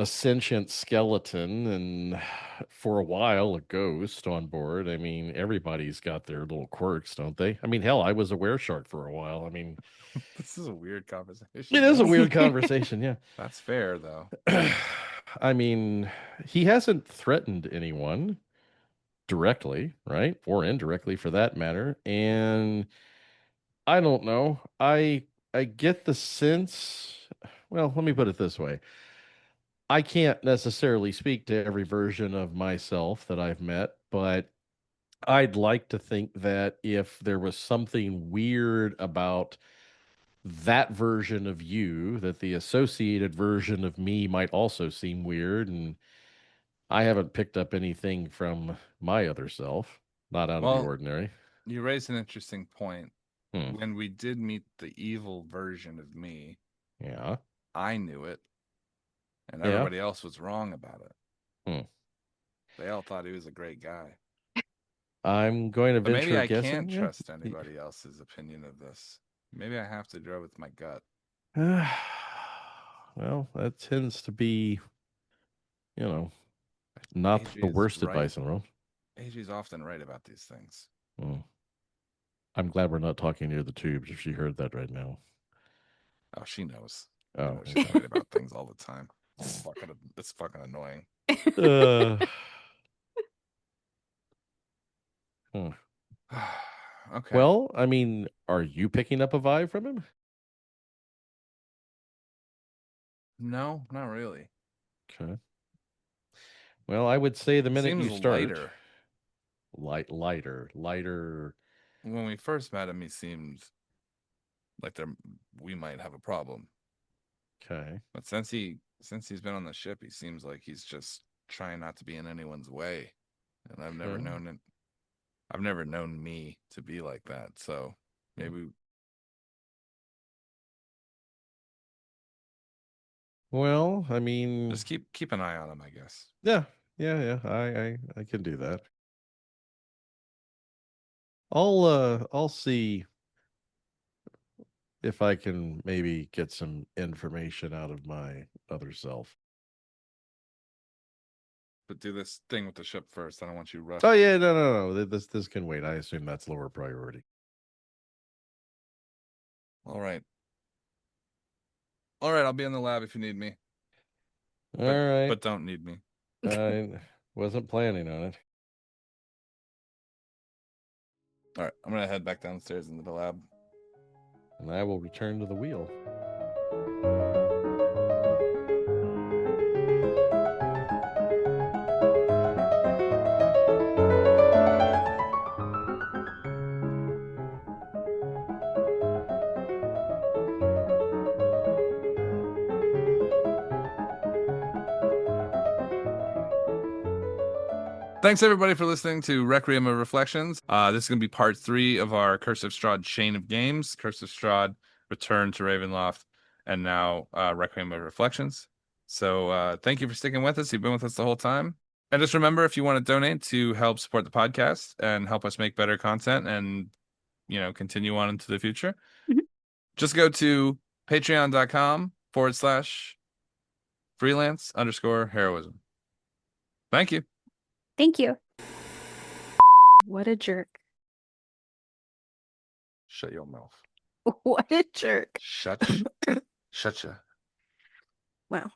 sentient skeleton, and for a while a ghost on board. I mean, everybody's got their little quirks, don't they? I mean, hell, I was a wereshark for a while. I mean, This is a weird conversation. it is a weird conversation, yeah. That's fair, though. I mean, he hasn't threatened anyone directly, right? Or indirectly for that matter. And I don't know. I get the sense, well, let me put it this way. I can't necessarily speak to every version of myself that I've met, but I'd like to think that if there was something weird about that version of you, that the associated version of me might also seem weird. And I haven't picked up anything from my other self, not out of the ordinary. You raised an interesting point. Hmm. When we did meet the evil version of me, Yeah. I knew it, and Yeah. everybody else was wrong about it. Hmm. They all thought he was a great guy. I'm going to But maybe venture I guessing. can't Yeah. trust anybody else's opinion of this. Maybe I have to go with my gut. Well, that tends to be, not AJ the is worst right. advice in the world. AJ's often right about these things. I'm glad we're not talking near the tubes if she heard that right now. Oh, she knows. Oh, You know, she's right about things all the time. It's fucking annoying. Okay. Well, I mean, are you picking up a vibe from him? No, not really. Okay. Well, I would say the minute Seems you start lighter. lighter. When we first met him, he seemed like we might have a problem. Okay. But since he's been on the ship, he seems like he's just trying not to be in anyone's way. And I've never known me to be like that. So maybe Well, I mean, Just keep an eye on him, I guess. yeah. I can do that. I'll see if I can maybe get some information out of my other self. But do this thing with the ship first. I don't want you rushed. Oh yeah, no. This can wait. I assume that's lower priority. All right. All right, I'll be in the lab if you need me. All right. But don't need me. I wasn't planning on it. All right, I'm gonna head back downstairs into the lab. And I will return to the wheel. Thanks everybody for listening to Requiem of Reflections. This is going to be part 3 of our Curse of Strahd chain of games. Curse of Strahd, Return to Ravenloft, and now Requiem of Reflections. So thank you for sticking with us. You've been with us the whole time. And just remember, if you want to donate to help support the podcast and help us make better content and, continue on into the future, just go to patreon.com/freelance_heroism. Thank you. Thank you. What a jerk. Shut your mouth. What a jerk. Shut ya. Wow.